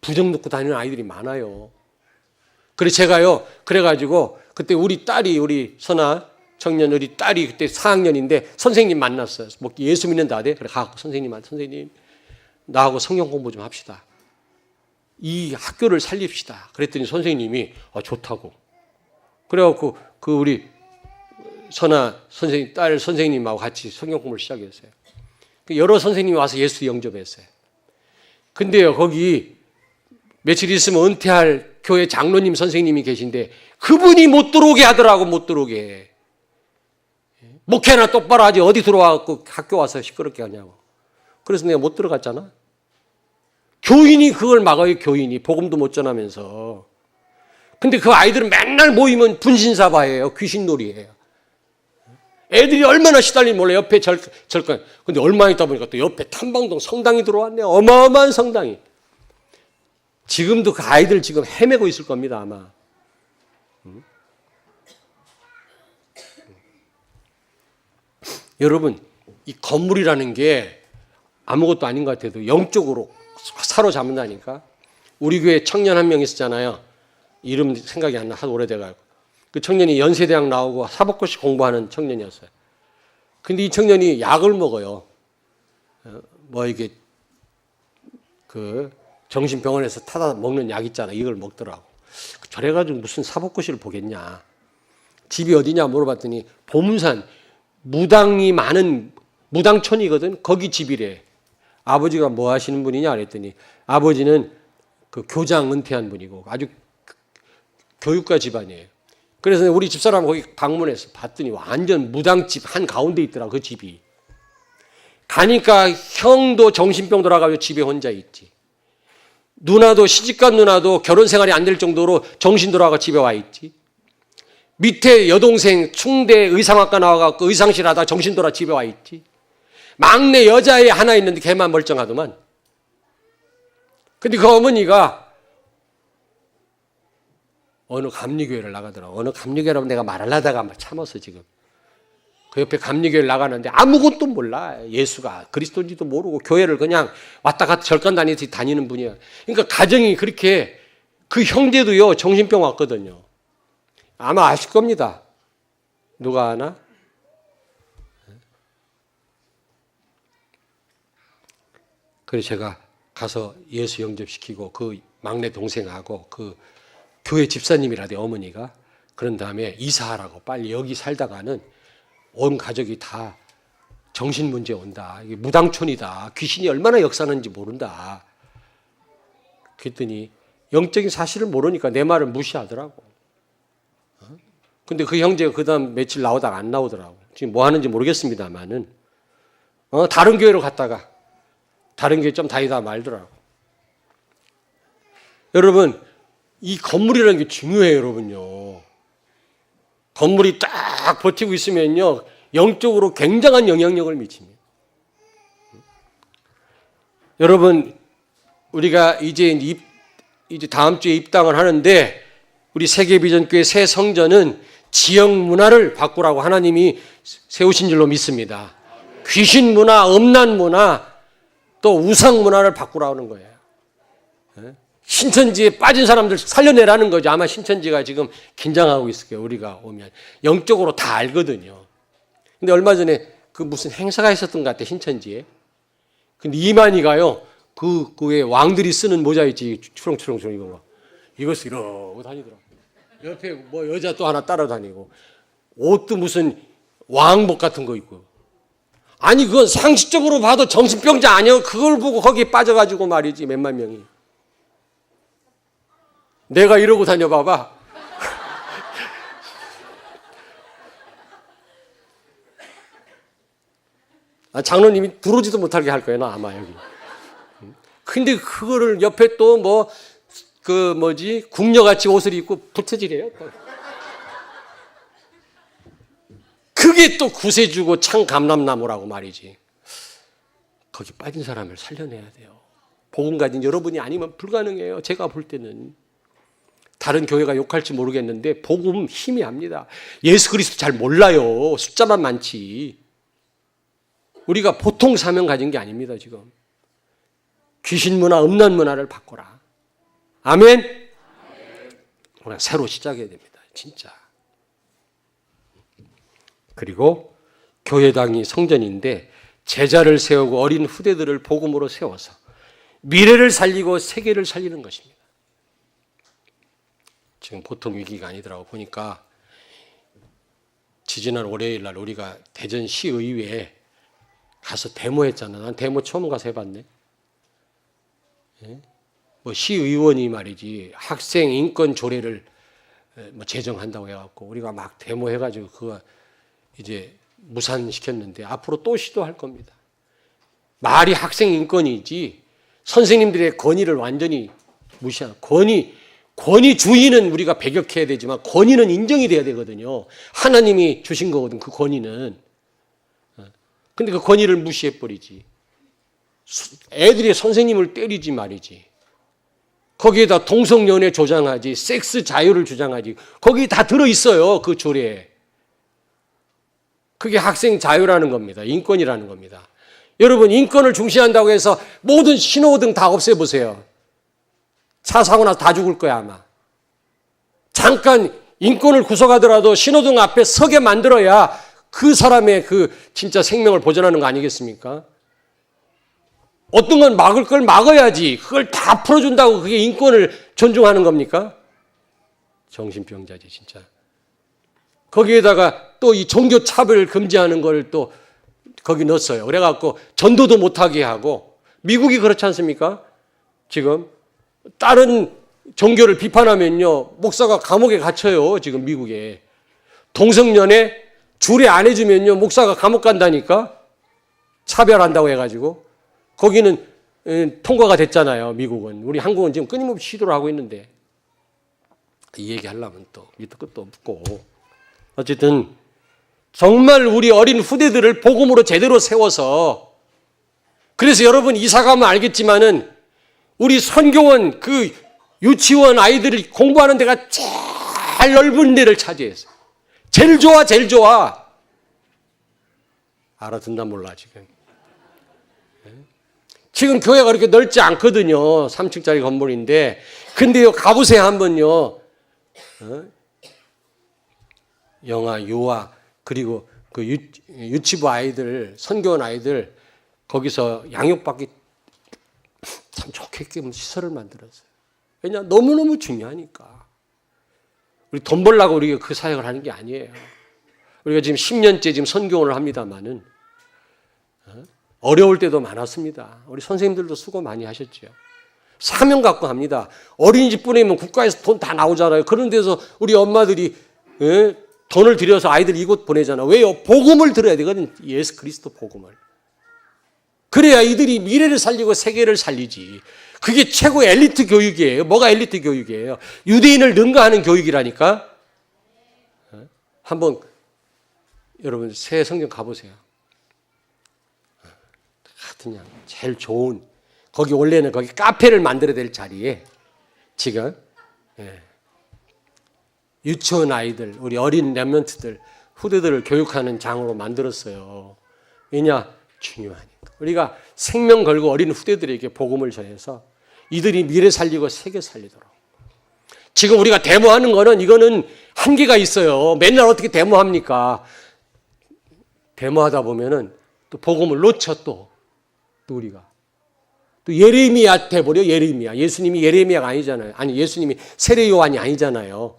Speaker 1: 부정 놓고 다니는 아이들이 많아요. 그래서 제가요, 그래가지고 그때 우리 딸이, 우리 선아 청년 우리 딸이 그때 4학년인데 선생님 만났어요. 뭐 예수 믿는다 대. 그래 가고 선생님 나하고 성경 공부 좀 합시다. 이 학교를 살립시다. 그랬더니 선생님이 좋다고. 그래갖고 그 우리 선아 선생님 딸 선생님하고 같이 성경 공부를 시작했어요. 여러 선생님이 와서 예수 영접했어요. 근데요 거기 며칠 있으면 은퇴할 교회 장로님 선생님이 계신데 그분이 못 들어오게 하더라고. 못 들어오게. 목회나 똑바로 하지 어디 들어와갖고 학교 와서 시끄럽게 하냐고. 그래서 내가 못 들어갔잖아. 교인이 그걸 막아요. 교인이 복음도 못 전하면서. 근데 그 아이들은 맨날 모이면 분신사바예요. 귀신놀이예요. 애들이 얼마나 시달리는지 몰라. 옆에 절간. 근데 얼마 있다 보니까 또 옆에 탐방동 성당이 들어왔네. 어마어마한 성당이. 지금도 그 아이들 지금 헤매고 있을 겁니다. 아마. 여러분, 이 건물이라는 게 아무것도 아닌 것 같아도 영적으로 사로잡는다니까. 우리 교회 청년 한 명 있었잖아요. 이름 생각이 안 나. 하도 오래돼가지고. 그 청년이 연세대학 나오고 사법고시 공부하는 청년이었어요. 근데 이 청년이 약을 먹어요. 뭐 이게 그 정신병원에서 타다 먹는 약 있잖아. 이걸 먹더라고. 저래가지고 무슨 사법고시를 보겠냐. 집이 어디냐 물어봤더니 보문산 무당이 많은 무당촌이거든. 거기 집이래. 아버지가 뭐 하시는 분이냐 그랬더니 아버지는 그 교장 은퇴한 분이고 아주 교육가 집안이에요. 그래서 우리 집사람 거기 방문해서 봤더니 완전 무당집 한가운데 있더라. 그 집이. 가니까 형도 정신병 돌아가지고 집에 혼자 있지. 누나도 시집간 누나도 결혼 생활이 안 될 정도로 정신 돌아가 집에 와 있지. 밑에 여동생 충대 의상학과 나와갖고 의상실 하다 정신 돌아 집에 와 있지. 막내 여자애 하나 있는데 걔만 멀쩡하더만. 근데 그 어머니가 어느 감리교회를 나가더라고. 어느 감리교회라고 내가 말하려다가 참았어 지금. 그 옆에 감리교회를 나가는데 아무것도 몰라. 예수가 그리스도인지도 모르고 교회를 그냥 왔다 갔다 절간 다니듯이 다니는 분이야. 그러니까 가정이 그렇게 그 형제도요 정신병 왔거든요. 아마 아실 겁니다. 누가 아나? 그래서 제가 가서 예수 영접시키고 그 막내 동생하고 그 교회 집사님이라대 어머니가 그런 다음에 이사하라고 빨리 여기 살다가는 온 가족이 다 정신 문제 온다. 이게 무당촌이다. 귀신이 얼마나 역사하는지 모른다. 그랬더니 영적인 사실을 모르니까 내 말을 무시하더라고. 근데 그 형제가 그 다음 며칠 나오다가 안 나오더라고. 지금 뭐 하는지 모르겠습니다만은 다른 교회로 갔다가 다른 교회 좀 다니다 말더라고. 여러분, 이 건물이라는 게 중요해요, 여러분요. 건물이 딱 버티고 있으면요, 영적으로 굉장한 영향력을 미칩니다. 여러분, 우리가 이제 다음 주에 입당을 하는데, 우리 세계비전교회 새 성전은 지역 문화를 바꾸라고 하나님이 세우신 줄로 믿습니다. 귀신 문화, 음란 문화, 또 우상 문화를 바꾸라는 거예요. 신천지에 빠진 사람들 살려내라는 거죠. 아마 신천지가 지금 긴장하고 있을 거예요. 우리가 오면. 영적으로 다 알거든요. 근데 얼마 전에 그 무슨 행사가 있었던 것 같아, 신천지에. 근데 이만희가요, 그 왜 왕들이 쓰는 모자 있지, 추렁추렁 이거. 이것을 이러고 다니더라고. 옆에 뭐 여자 또 하나 따라다니고. 옷도 무슨 왕복 같은 거 입고. 아니, 그건 상식적으로 봐도 정신병자 아니야. 그걸 보고 거기에 빠져가지고 말이지, 몇만 명이. 내가 이러고 다녀봐봐. 장로님이 들어오지도 못하게 할 거예요, 나 아마 여기. 근데 그거를 옆에 또 뭐, 궁녀같이 옷을 입고 부채질해요. 그게 또 구세주고 창감람나무라고 말이지. 거기 빠진 사람을 살려내야 돼요. 복음 가진 여러분이 아니면 불가능해요. 제가 볼 때는. 다른 교회가 욕할지 모르겠는데 복음 희미합니다. 예수 그리스도 잘 몰라요. 숫자만 많지. 우리가 보통 사명 가진 게 아닙니다, 지금. 귀신 문화, 음란 문화를 바꿔라. 아멘? 우리가 새로 시작해야 됩니다, 진짜. 그리고 교회당이 성전인데 제자를 세우고 어린 후대들을 복음으로 세워서 미래를 살리고 세계를 살리는 것입니다. 지금 보통 위기가 아니더라고. 보니까 지지난 월요일 날 우리가 대전시의회에 가서 데모했잖아. 난 데모 처음 가서 해봤네. 뭐 시의원이 말이지 학생 인권 조례를 뭐 제정한다고 해갖고 우리가 막 데모해가지고 그거 이제 무산시켰는데 앞으로 또 시도할 겁니다. 말이 학생 인권이지 선생님들의 권위를 완전히 무시하는 권위 주의는 우리가 배격해야 되지만 권위는 인정이 돼야 되거든요. 하나님이 주신 거거든, 그 권위는. 근데 그 권위를 무시해버리지. 애들이 선생님을 때리지 말이지. 거기에다 동성연애 조장하지, 섹스 자유를 주장하지. 거기 다 들어있어요, 그 조례에. 그게 학생 자유라는 겁니다. 인권이라는 겁니다. 여러분, 인권을 중시한다고 해서 모든 신호등 다 없애보세요. 차 사고 나서 다 죽을 거야, 아마. 잠깐 인권을 구속하더라도 신호등 앞에 서게 만들어야 그 사람의 그 진짜 생명을 보존하는 거 아니겠습니까? 어떤 건 막을 걸 막아야지. 그걸 다 풀어준다고 그게 인권을 존중하는 겁니까? 정신병자지, 진짜. 거기에다가 또 이 종교 차별 금지하는 걸 또 거기 넣었어요. 그래갖고 전도도 못하게 하고, 미국이 그렇지 않습니까? 지금 다른 종교를 비판하면요, 목사가 감옥에 갇혀요, 지금 미국에. 동성연애 주례 안 해주면요, 목사가 감옥 간다니까? 차별한다고 해가지고. 거기는 통과가 됐잖아요, 미국은. 우리 한국은 지금 끊임없이 시도를 하고 있는데. 이 얘기 하려면 또 밑도 끝도 없고. 어쨌든 정말 우리 어린 후대들을 복음으로 제대로 세워서, 그래서 여러분 이사 가면 알겠지만은 우리 선교원 그 유치원 아이들이 공부하는 데가 제일 넓은 데를 차지했어요. 제일 좋아, 제일 좋아. 알아듣나 몰라, 지금. 지금 교회가 그렇게 넓지 않거든요. 3층짜리 건물인데. 근데요, 가보세요, 한번요. 영화 유아 그리고 그 유치부 아이들, 선교원 아이들 거기서 양육받기 참 좋게끔 시설을 만들었어요. 왜냐? 너무너무 중요하니까. 우리 돈 벌려고 우리가 그 사역을 하는 게 아니에요. 우리가 지금 10년째 지금 선교원을 합니다만은 어려울 때도 많았습니다. 우리 선생님들도 수고 많이 하셨죠. 사명 갖고 합니다. 어린이집 보내면 국가에서 돈 다 나오잖아요. 그런 데서 우리 엄마들이 돈을 들여서 아이들 이곳 보내잖아. 왜요? 복음을 들어야 되거든. 예수 그리스도 복음을. 그래야 이들이 미래를 살리고 세계를 살리지. 그게 최고 엘리트 교육이에요. 뭐가 엘리트 교육이에요? 유대인을 능가하는 교육이라니까. 한번 여러분 새 성경 가보세요. 같은 양 제일 좋은 거기 원래는 거기 카페를 만들어야 될 자리에 지금 유치원 아이들 우리 어린 렘넌트들 후대들을 교육하는 장으로 만들었어요. 왜냐? 중요하니까. 우리가 생명 걸고 어린 후대들에게 복음을 전해서 이들이 미래 살리고 세계 살리도록. 지금 우리가 데모하는 거는 이거는 한계가 있어요. 맨날 어떻게 데모합니까? 데모하다 보면은 또 복음을 놓쳐 또 우리가. 또 예레미야 돼버려. 예레미야. 예수님이 예레미야가 아니잖아요. 아니 예수님이 세례 요한이 아니잖아요.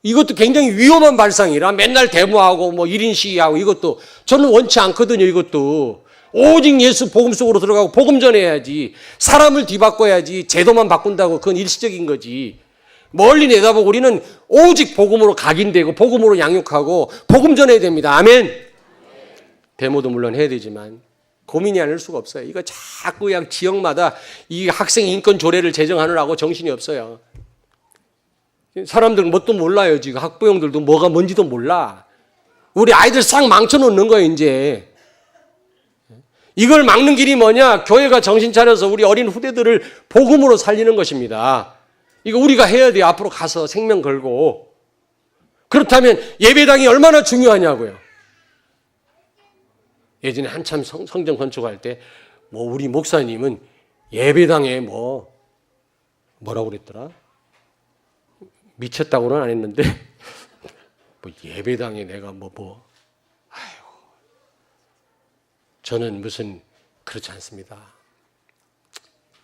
Speaker 1: 이것도 굉장히 위험한 발상이라 맨날 데모하고 뭐 1인 시위하고 이것도 저는 원치 않거든요. 이것도 오직 예수 복음 속으로 들어가고 복음 전해야지. 사람을 뒤바꿔야지. 제도만 바꾼다고 그건 일시적인 거지. 멀리 내다보고 우리는 오직 복음으로 각인되고 복음으로 양육하고 복음 전해야 됩니다. 아멘. 데모도 물론 해야 되지만 고민이 아닐 수가 없어요. 이거 자꾸 그냥 지역마다 이 학생 인권 조례를 제정하느라고 정신이 없어요. 사람들은 뭣도 몰라요. 지금 학부형들도 뭐가 뭔지도 몰라. 우리 아이들 싹 망쳐놓는 거예요. 이제 이걸 막는 길이 뭐냐? 교회가 정신 차려서 우리 어린 후대들을 복음으로 살리는 것입니다. 이거 우리가 해야 돼요. 앞으로 가서 생명 걸고. 그렇다면 예배당이 얼마나 중요하냐고요. 예전에 한참 성전 건축할 때 뭐 우리 목사님은 예배당에 뭐라고 그랬더라? 미쳤다고는 안 했는데 뭐 예배당에 내가 아이고 저는 무슨 그렇지 않습니다.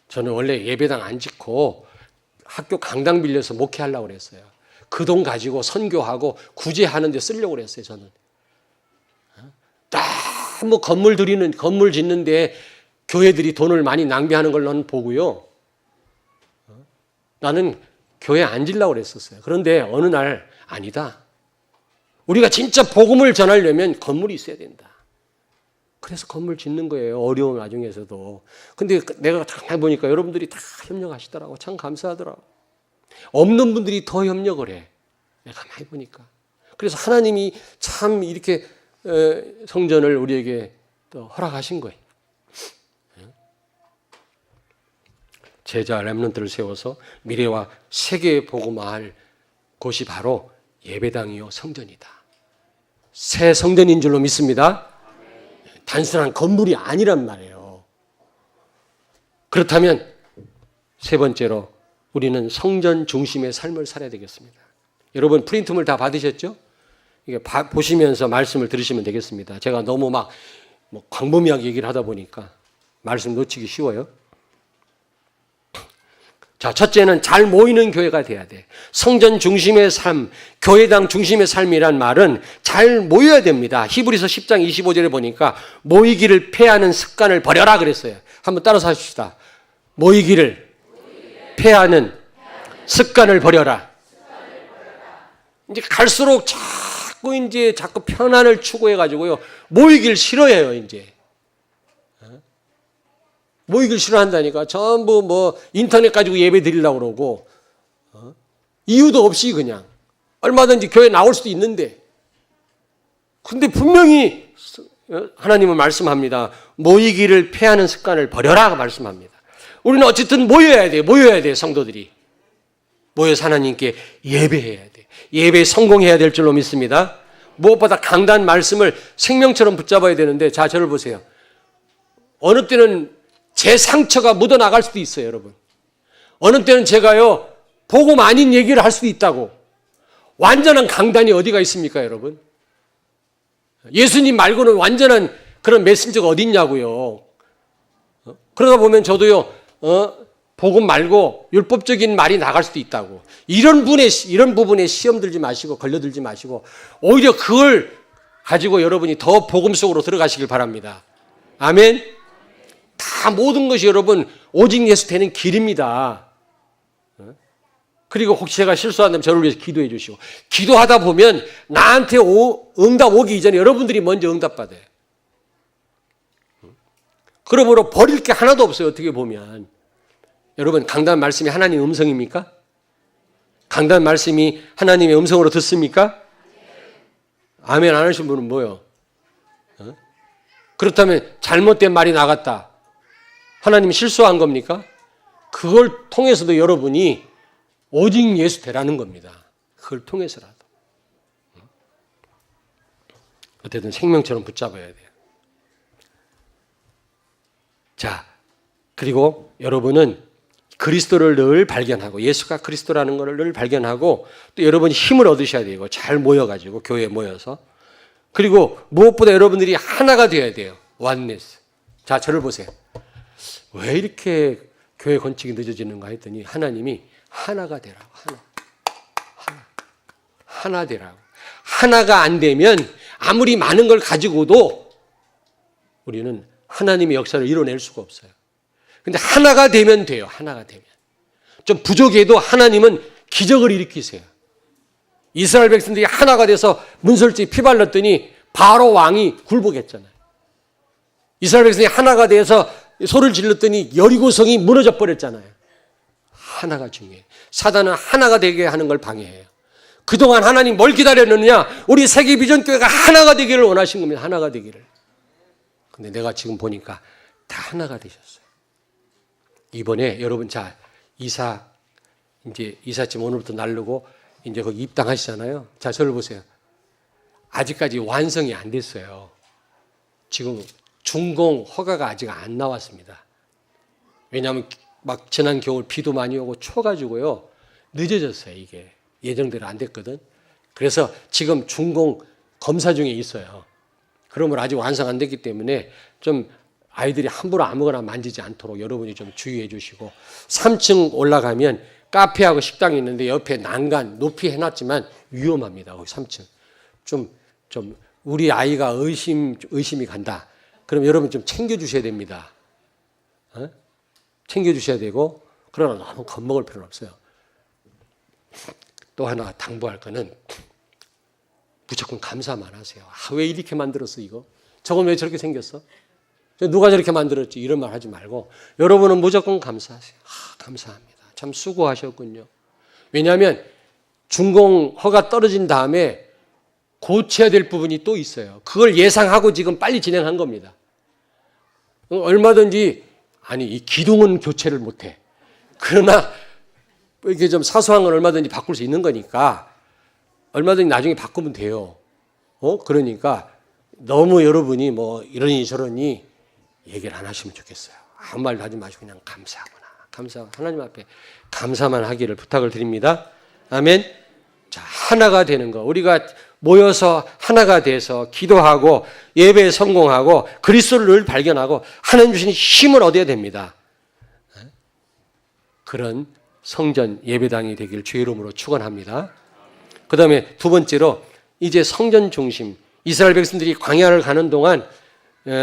Speaker 1: 저는 원래 예배당 안 짓고 학교 강당 빌려서 목회하려고 그랬어요. 그 돈 가지고 선교하고 구제하는 데 쓰려고 그랬어요. 저는 건물 짓는데 교회들이 돈을 많이 낭비하는 걸 나는 보고요. 나는 교회 안 지려고 그랬었어요. 그런데 어느 날 아니다. 우리가 진짜 복음을 전하려면 건물이 있어야 된다. 그래서 건물 짓는 거예요. 어려운 와중에서도. 근데 내가 가만히 보니까 여러분들이 다 협력하시더라고. 참 감사하더라고. 없는 분들이 더 협력을 해. 내가 가만히 보니까. 그래서 하나님이 참 이렇게 성전을 우리에게 또 허락하신 거예요. 제자 렘넌트를 세워서 미래와 세계에 복음화할 곳이 바로 예배당이요 성전이다. 새 성전인 줄로 믿습니다. 단순한 건물이 아니란 말이에요. 그렇다면 세 번째로 우리는 성전 중심의 삶을 살아야 되겠습니다. 여러분 프린트물 다 받으셨죠? 이게 보시면서 말씀을 들으시면 되겠습니다. 제가 너무 광범위하게 얘기를 하다 보니까 말씀 놓치기 쉬워요. 자, 첫째는 잘 모이는 교회가 돼야 돼. 성전 중심의 삶, 교회당 중심의 삶이란 말은 잘 모여야 됩니다. 히브리서 10장 25절에 보니까 모이기를 패하는 습관을 버려라 그랬어요. 한번 따라서 하십시다. 모이기를 패하는 습관을 버려라. 이제 갈수록 자꾸 편안을 추구해가지고요. 모이길 싫어해요, 이제. 모이길 싫어한다니까. 전부 인터넷 가지고 예배 드리려고 그러고, 이유도 없이 그냥. 얼마든지 교회 나올 수도 있는데. 근데 분명히 하나님은 말씀합니다. 모이기를 패하는 습관을 버려라 말씀합니다. 우리는 어쨌든 모여야 돼, 성도들이. 모여서 하나님께 예배해야 돼. 예배에 성공해야 될 줄로 믿습니다. 무엇보다 강단 말씀을 생명처럼 붙잡아야 되는데, 자, 저를 보세요. 어느 때는 제 상처가 묻어나갈 수도 있어요, 여러분. 어느 때는 제가요, 복음 아닌 얘기를 할 수도 있다고. 완전한 강단이 어디가 있습니까, 여러분? 예수님 말고는 완전한 그런 메신저가 어디 있냐고요. 그러다 보면 저도요, 복음 말고 율법적인 말이 나갈 수도 있다고. 이런 부분에 시험 들지 마시고 걸려들지 마시고 오히려 그걸 가지고 여러분이 더 복음 속으로 들어가시길 바랍니다. 아멘. 다 모든 것이 여러분 오직 예수 되는 길입니다. 그리고 혹시 제가 실수한다면 저를 위해서 기도해 주시고, 기도하다 보면 나한테 응답 오기 이전에 여러분들이 먼저 응답받아요. 그러므로 버릴 게 하나도 없어요. 어떻게 보면 여러분, 강단 말씀이 하나님의 음성입니까? 강단 말씀이 하나님의 음성으로 듣습니까? 아멘 안 하신 분은 뭐요? 그렇다면 잘못된 말이 나갔다, 하나님이 실수한 겁니까? 그걸 통해서도 여러분이 오직 예수 되라는 겁니다. 그걸 통해서라도. 어쨌든 생명처럼 붙잡아야 돼요. 자, 그리고 여러분은 그리스도를 늘 발견하고, 예수가 그리스도라는 것을 늘 발견하고, 또 여러분이 힘을 얻으셔야 되고, 잘 모여가지고 교회에 모여서, 그리고 무엇보다 여러분들이 하나가 되어야 돼요. 원네스. 자, 저를 보세요. 왜 이렇게 교회 건축이 늦어지는가 했더니 하나님이 하나가 되라고. 하나 되라고. 하나가 안 되면 아무리 많은 걸 가지고도 우리는 하나님의 역사를 이뤄낼 수가 없어요. 근데 하나가 되면 돼요. 하나가 되면. 좀 부족해도 하나님은 기적을 일으키세요. 이스라엘 백성들이 하나가 돼서 문설주에 피 발랐더니 바로 왕이 굴복했잖아요. 이스라엘 백성이 하나가 돼서 소리를 질렀더니 여리고성이 무너져 버렸잖아요. 하나가 중요해요. 사단은 하나가 되게 하는 걸 방해해요. 그동안 하나님 뭘 기다렸느냐? 우리 세계비전교회가 하나가 되기를 원하신 겁니다. 하나가 되기를. 근데 내가 지금 보니까 다 하나가 되셨어요. 이번에 여러분, 자, 이제 이삿짐 오늘부터 나르고 이제 거기 입당하시잖아요. 자, 저를 보세요. 아직까지 완성이 안 됐어요. 지금 준공 허가가 아직 안 나왔습니다. 왜냐하면 막 지난 겨울 비도 많이 오고 쳐가지고요, 늦어졌어요. 이게 예정대로 안 됐거든. 그래서 지금 준공 검사 중에 있어요. 그러므로 아직 완성 안 됐기 때문에 좀 아이들이 함부로 아무거나 만지지 않도록 여러분이 좀 주의해 주시고, 3층 올라가면 카페하고 식당이 있는데 옆에 난간 높이 해놨지만 위험합니다. 거기 3층. 좀 우리 아이가 의심이 간다. 그럼 여러분 좀 챙겨주셔야 됩니다. 챙겨주셔야 되고, 그러나 너무 겁먹을 필요는 없어요. 또 하나 당부할 거는 무조건 감사만 하세요. 왜 이렇게 만들었어 이거? 저건 왜 저렇게 생겼어? 누가 저렇게 만들었지? 이런 말 하지 말고 여러분은 무조건 감사하세요. 감사합니다. 참 수고하셨군요. 왜냐하면 준공 허가 떨어진 다음에 고쳐야 될 부분이 또 있어요. 그걸 예상하고 지금 빨리 진행한 겁니다. 얼마든지 이 기둥은 교체를 못해. 그러나 이렇게 좀 사소한 건 얼마든지 바꿀 수 있는 거니까 얼마든지 나중에 바꾸면 돼요. 그러니까 너무 여러분이 뭐 이러니 저러니 얘기를 안 하시면 좋겠어요. 아무 말도 하지 마시고 그냥 감사하구나. 하나님 앞에 감사만 하기를 부탁을 드립니다. 아멘. 자, 하나가 되는 거. 우리가 모여서 하나가 돼서 기도하고 예배에 성공하고 그리스도를 늘 발견하고 하나님 주신 힘을 얻어야 됩니다. 그런 성전 예배당이 되길 주의 이름으로 축원합니다. 그 다음에 두 번째로 이제 성전 중심, 이스라엘 백성들이 광야를 가는 동안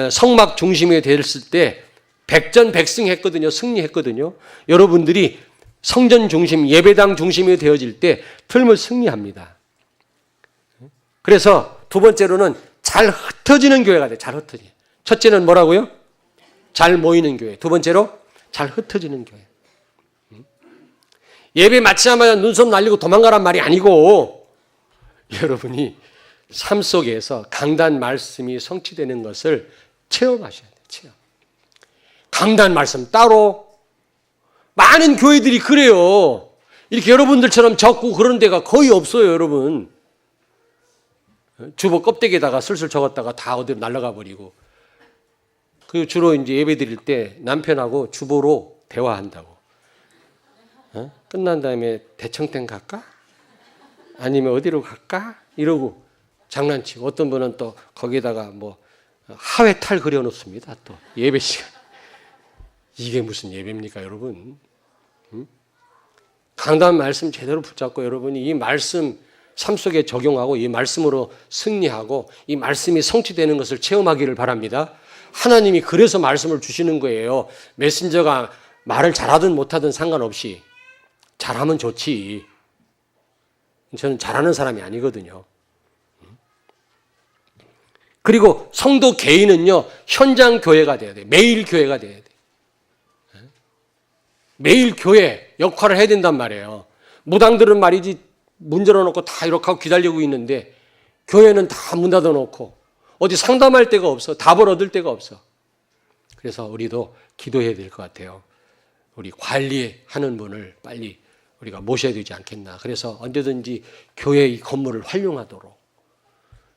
Speaker 1: 성막 중심이 됐을 때 백전백승했거든요. 승리했거든요. 여러분들이 성전 중심, 예배당 중심이 되어질 때 틀림을 승리합니다. 그래서 두 번째로는 잘 흩어지는 교회가 돼요. 잘 흩어지는. 첫째는 뭐라고요? 잘 모이는 교회. 두 번째로 잘 흩어지는 교회. 예배 마치자마자 눈썹 날리고 도망가란 말이 아니고 여러분이 삶 속에서 강단 말씀이 성취되는 것을 체험하셔야 돼요. 체험. 강단 말씀 따로. 많은 교회들이 그래요. 이렇게 여러분들처럼 적고 그런 데가 거의 없어요, 여러분. 주보 껍데기에다가 슬슬 적었다가 다 어디로 날아가 버리고. 그 주로 이제 예배 드릴 때 남편하고 주보로 대화한다고. 끝난 다음에 대청땡 갈까? 아니면 어디로 갈까? 이러고 장난치고 어떤 분은 또 거기다가 뭐 하회탈 그려놓습니다. 또 예배 시간. 이게 무슨 예배입니까, 여러분? 강단 말씀 제대로 붙잡고 여러분이 이 말씀 삶 속에 적용하고 이 말씀으로 승리하고 이 말씀이 성취되는 것을 체험하기를 바랍니다. 하나님이 그래서 말씀을 주시는 거예요. 메신저가 말을 잘하든 못하든 상관없이 잘하면 좋지. 저는 잘하는 사람이 아니거든요. 그리고 성도 개인은요, 현장 교회가 돼야 돼요. 매일 교회가 돼야 돼요. 매일 교회 역할을 해야 된단 말이에요. 무당들은 말이지 문 열어놓고 다 이렇게 하고 기다리고 있는데 교회는 다 문 닫아놓고 어디 상담할 데가 없어. 답을 얻을 데가 없어. 그래서 우리도 기도해야 될 것 같아요. 우리 관리하는 분을 빨리 우리가 모셔야 되지 않겠나. 그래서 언제든지 교회 이 건물을 활용하도록.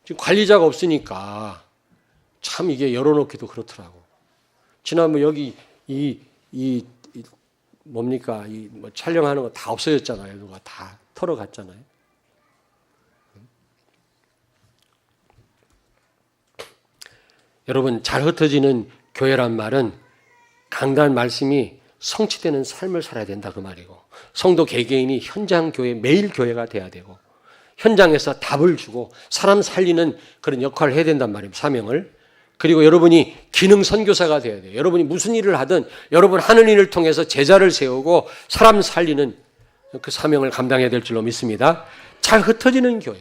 Speaker 1: 지금 관리자가 없으니까 참 이게 열어놓기도 그렇더라고. 지난번 여기 뭡니까? 뭐 촬영하는 거 다 없어졌잖아요. 누가 다 털어갔잖아요. 여러분, 잘 흩어지는 교회란 말은 강단 말씀이 성취되는 삶을 살아야 된다 그 말이고, 성도 개개인이 현장 교회, 매일 교회가 돼야 되고, 현장에서 답을 주고 사람 살리는 그런 역할을 해야 된단 말이에요. 사명을. 그리고 여러분이 기능 선교사가 돼야 돼요. 여러분이 무슨 일을 하든 여러분 하는 일을 통해서 제자를 세우고 사람 살리는 그 사명을 감당해야 될 줄로 믿습니다. 잘 흩어지는 교회.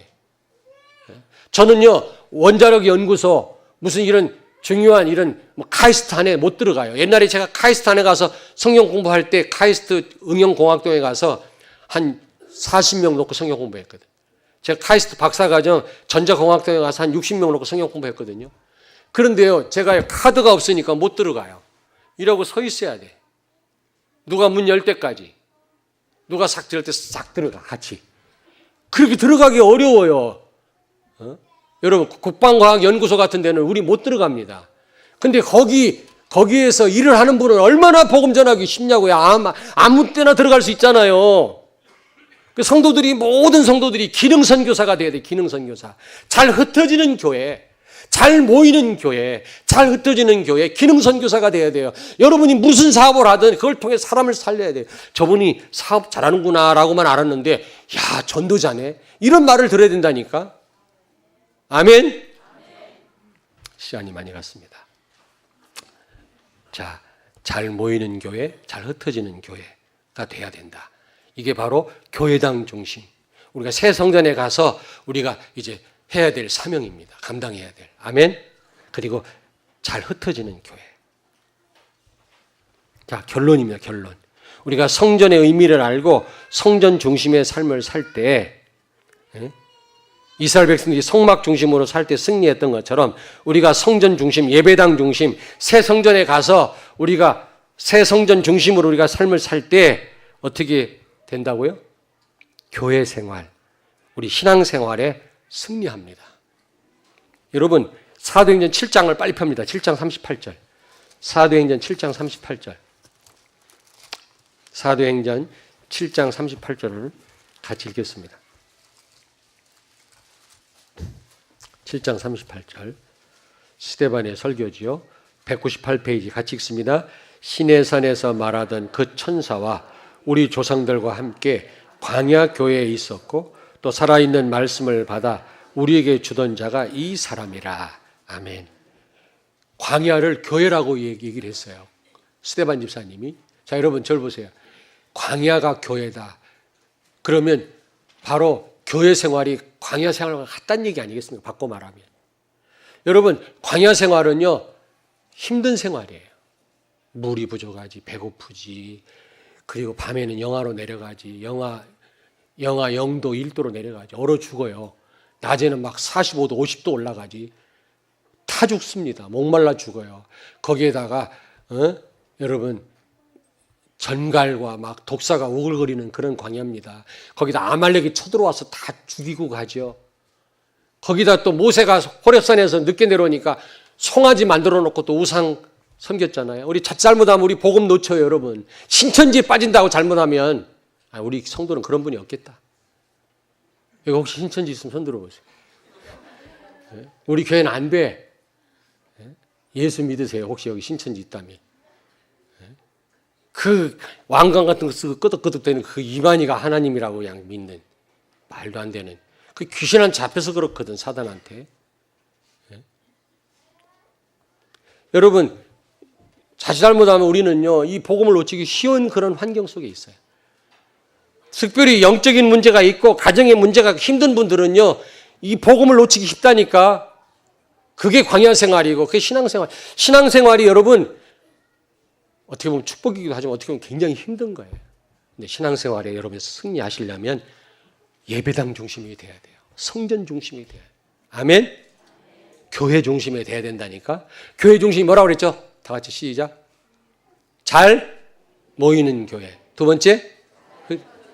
Speaker 1: 저는요, 원자력 연구소 무슨 이런 중요한 이런 카이스트 안에 못 들어가요. 옛날에 제가 카이스트 안에 가서 성경 공부할 때 카이스트 응용공학동에 가서 한 40명 놓고 성경 공부했거든. 제가 카이스트 박사과정 전자공학동에 가서 한 60명 놓고 성경 공부했거든요. 그런데요, 제가 카드가 없으니까 못 들어가요. 이러고 서 있어야 돼. 누가 문 열 때까지. 누가 싹 들을 때 싹 들어가, 같이. 그렇게 들어가기 어려워요. 여러분, 국방과학연구소 같은 데는 우리 못 들어갑니다. 근데 거기에서 일을 하는 분은 얼마나 복음 전하기 쉽냐고요. 아무 때나 들어갈 수 있잖아요. 그 성도들이, 모든 성도들이 기능 선교사가 돼야 돼, 기능 선교사. 잘 흩어지는 교회, 잘 모이는 교회, 잘 흩어지는 교회, 기능 선교사가 돼야 돼요. 여러분이 무슨 사업을 하든 그걸 통해 사람을 살려야 돼요. 저분이 사업 잘하는구나 라고만 알았는데, 야, 전도자네. 이런 말을 들어야 된다니까. 아멘? 시간이 많이 갔습니다. 자, 잘 모이는 교회, 잘 흩어지는 교회가 돼야 된다. 이게 바로 교회당 중심. 우리가 새 성전에 가서 우리가 이제 해야 될 사명입니다. 감당해야 될. 아멘? 그리고 잘 흩어지는 교회. 자, 결론입니다. 결론. 우리가 성전의 의미를 알고 성전 중심의 삶을 살 때, 이스라엘 백성들이 성막 중심으로 살 때 승리했던 것처럼 우리가 성전 중심, 예배당 중심, 새 성전에 가서 우리가 새 성전 중심으로 우리가 삶을 살 때 어떻게 된다고요? 교회 생활, 우리 신앙 생활에 승리합니다. 여러분, 사도행전 7장을 빨리 펴니다. 7장 38절. 사도행전 7장 38절. 사도행전 7장 38절을 같이 읽겠습니다. 7장 38절. 스데반의 설교지요. 198페이지 같이 읽습니다. 시내산에서 말하던 그 천사와 우리 조상들과 함께 광야 교회에 있었고 또 살아있는 말씀을 받아 우리에게 주던 자가 이 사람이라. 아멘. 광야를 교회라고 얘기를 했어요. 스데반 집사님이. 자, 여러분 저를 보세요. 광야가 교회다. 그러면 바로 교회 생활이 광야 생활과 같다는 얘기 아니겠습니까? 바꿔 말하면. 여러분, 광야 생활은요, 힘든 생활이에요. 물이 부족하지, 배고프지, 그리고 밤에는 영하로 내려가지, 영하 0도, 1도로 내려가지, 얼어 죽어요. 낮에는 막 45도, 50도 올라가지. 타 죽습니다. 목말라 죽어요. 거기에다가, 여러분, 전갈과 막 독사가 우글거리는 그런 광야입니다. 거기다 아말렉이 쳐들어와서 다 죽이고 가죠. 거기다 또 모세가 호렙산에서 늦게 내려오니까 송아지 만들어 놓고 또 우상 섬겼잖아요. 우리 잘못하면 우리 복음 놓쳐요, 여러분. 신천지에 빠진다고 잘못하면. 우리 성도는 그런 분이 없겠다. 여기 혹시 신천지 있으면 손 들어보세요. 우리 교회는 안 돼. 예수 믿으세요. 혹시 여기 신천지 있다면. 그 왕관 같은 거 쓰고 끄덕끄덕대는 그 이만희가 하나님이라고 그냥 믿는, 말도 안 되는, 그 귀신한테 잡혀서 그렇거든, 사단한테. 여러분, 자칫 잘못하면 우리는요, 이 복음을 놓치기 쉬운 그런 환경 속에 있어요. 특별히 영적인 문제가 있고 가정의 문제가 힘든 분들은요, 이 복음을 놓치기 쉽다니까. 그게 광야 생활이고 그게 신앙생활. 신앙생활이 여러분 어떻게 보면 축복이기도 하지만 어떻게 보면 굉장히 힘든 거예요. 근데 신앙생활에 여러분이 승리하시려면 예배당 중심이 돼야 돼요. 성전 중심이 돼야 돼요. 아멘? 교회 중심이 돼야 된다니까. 교회 중심이 뭐라고 그랬죠? 다 같이 시작. 잘 모이는 교회. 두 번째,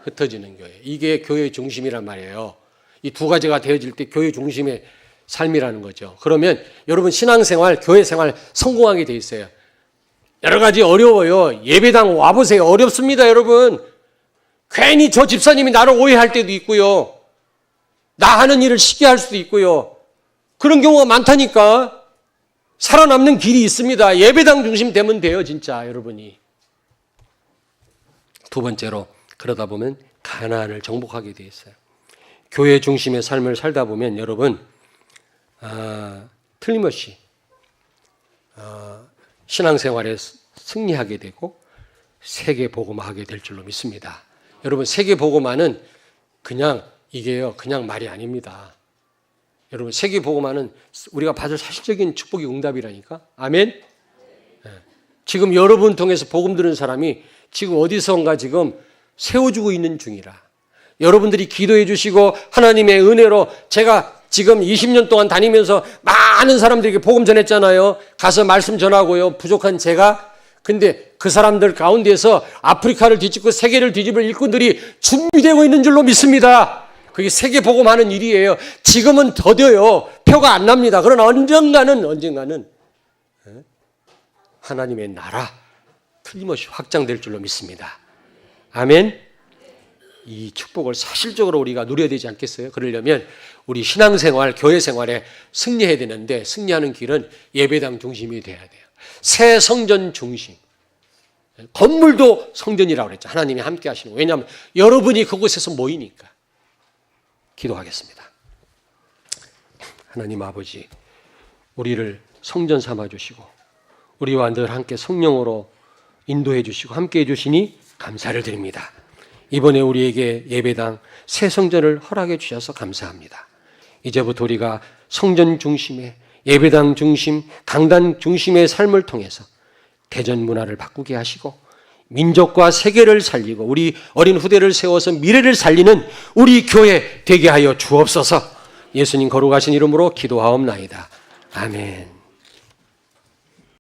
Speaker 1: 흩어지는 교회. 이게 교회 중심이란 말이에요. 이 두 가지가 되어질 때 교회 중심의 삶이라는 거죠. 그러면 여러분 신앙생활, 교회생활 성공하게 돼 있어요. 여러 가지 어려워요. 예배당 와보세요. 어렵습니다, 여러분. 괜히 저 집사님이 나를 오해할 때도 있고요. 나 하는 일을 쉽게 할 수도 있고요. 그런 경우가 많다니까. 살아남는 길이 있습니다. 예배당 중심 되면 돼요, 진짜 여러분이. 두 번째로, 그러다 보면 가나안을 정복하게 돼 있어요. 교회 중심의 삶을 살다 보면 여러분 틀림없이 신앙생활에 승리하게 되고 세계 복음화하게 될 줄로 믿습니다. 여러분, 세계 복음화는 그냥 이게요, 그냥 말이 아닙니다. 여러분, 세계 복음화는 우리가 받을 사실적인 축복의 응답이라니까. 아멘. 지금 여러분 통해서 복음 들은 사람이 지금 어디선가 지금 세워주고 있는 중이라. 여러분들이 기도해 주시고 하나님의 은혜로 제가 지금 20년 동안 다니면서 많은 사람들에게 복음 전했잖아요. 가서 말씀 전하고요. 부족한 제가. 근데 그 사람들 가운데서 아프리카를 뒤집고 세계를 뒤집을 일꾼들이 준비되고 있는 줄로 믿습니다. 그게 세계 복음하는 일이에요. 지금은 더뎌요. 표가 안 납니다. 그러나 언젠가는 하나님의 나라 틀림없이 확장될 줄로 믿습니다. 아멘. 이 축복을 사실적으로 우리가 누려야 되지 않겠어요? 그러려면 우리 신앙생활, 교회생활에 승리해야 되는데 승리하는 길은 예배당 중심이 돼야 돼요. 새 성전 중심. 건물도 성전이라고 그랬죠. 하나님이 함께 하시는. 왜냐하면 여러분이 그곳에서 모이니까. 기도하겠습니다. 하나님 아버지, 우리를 성전 삼아 주시고 우리와 늘 함께 성령으로 인도해 주시고 함께 해 주시니 감사를 드립니다. 이번에 우리에게 예배당 새 성전을 허락해 주셔서 감사합니다. 이제부터 우리가 성전 중심의 예배당 중심, 강단 중심의 삶을 통해서 대전 문화를 바꾸게 하시고 민족과 세계를 살리고 우리 어린 후대를 세워서 미래를 살리는 우리 교회 되게 하여 주옵소서. 예수님 거룩하신 이름으로 기도하옵나이다. 아멘.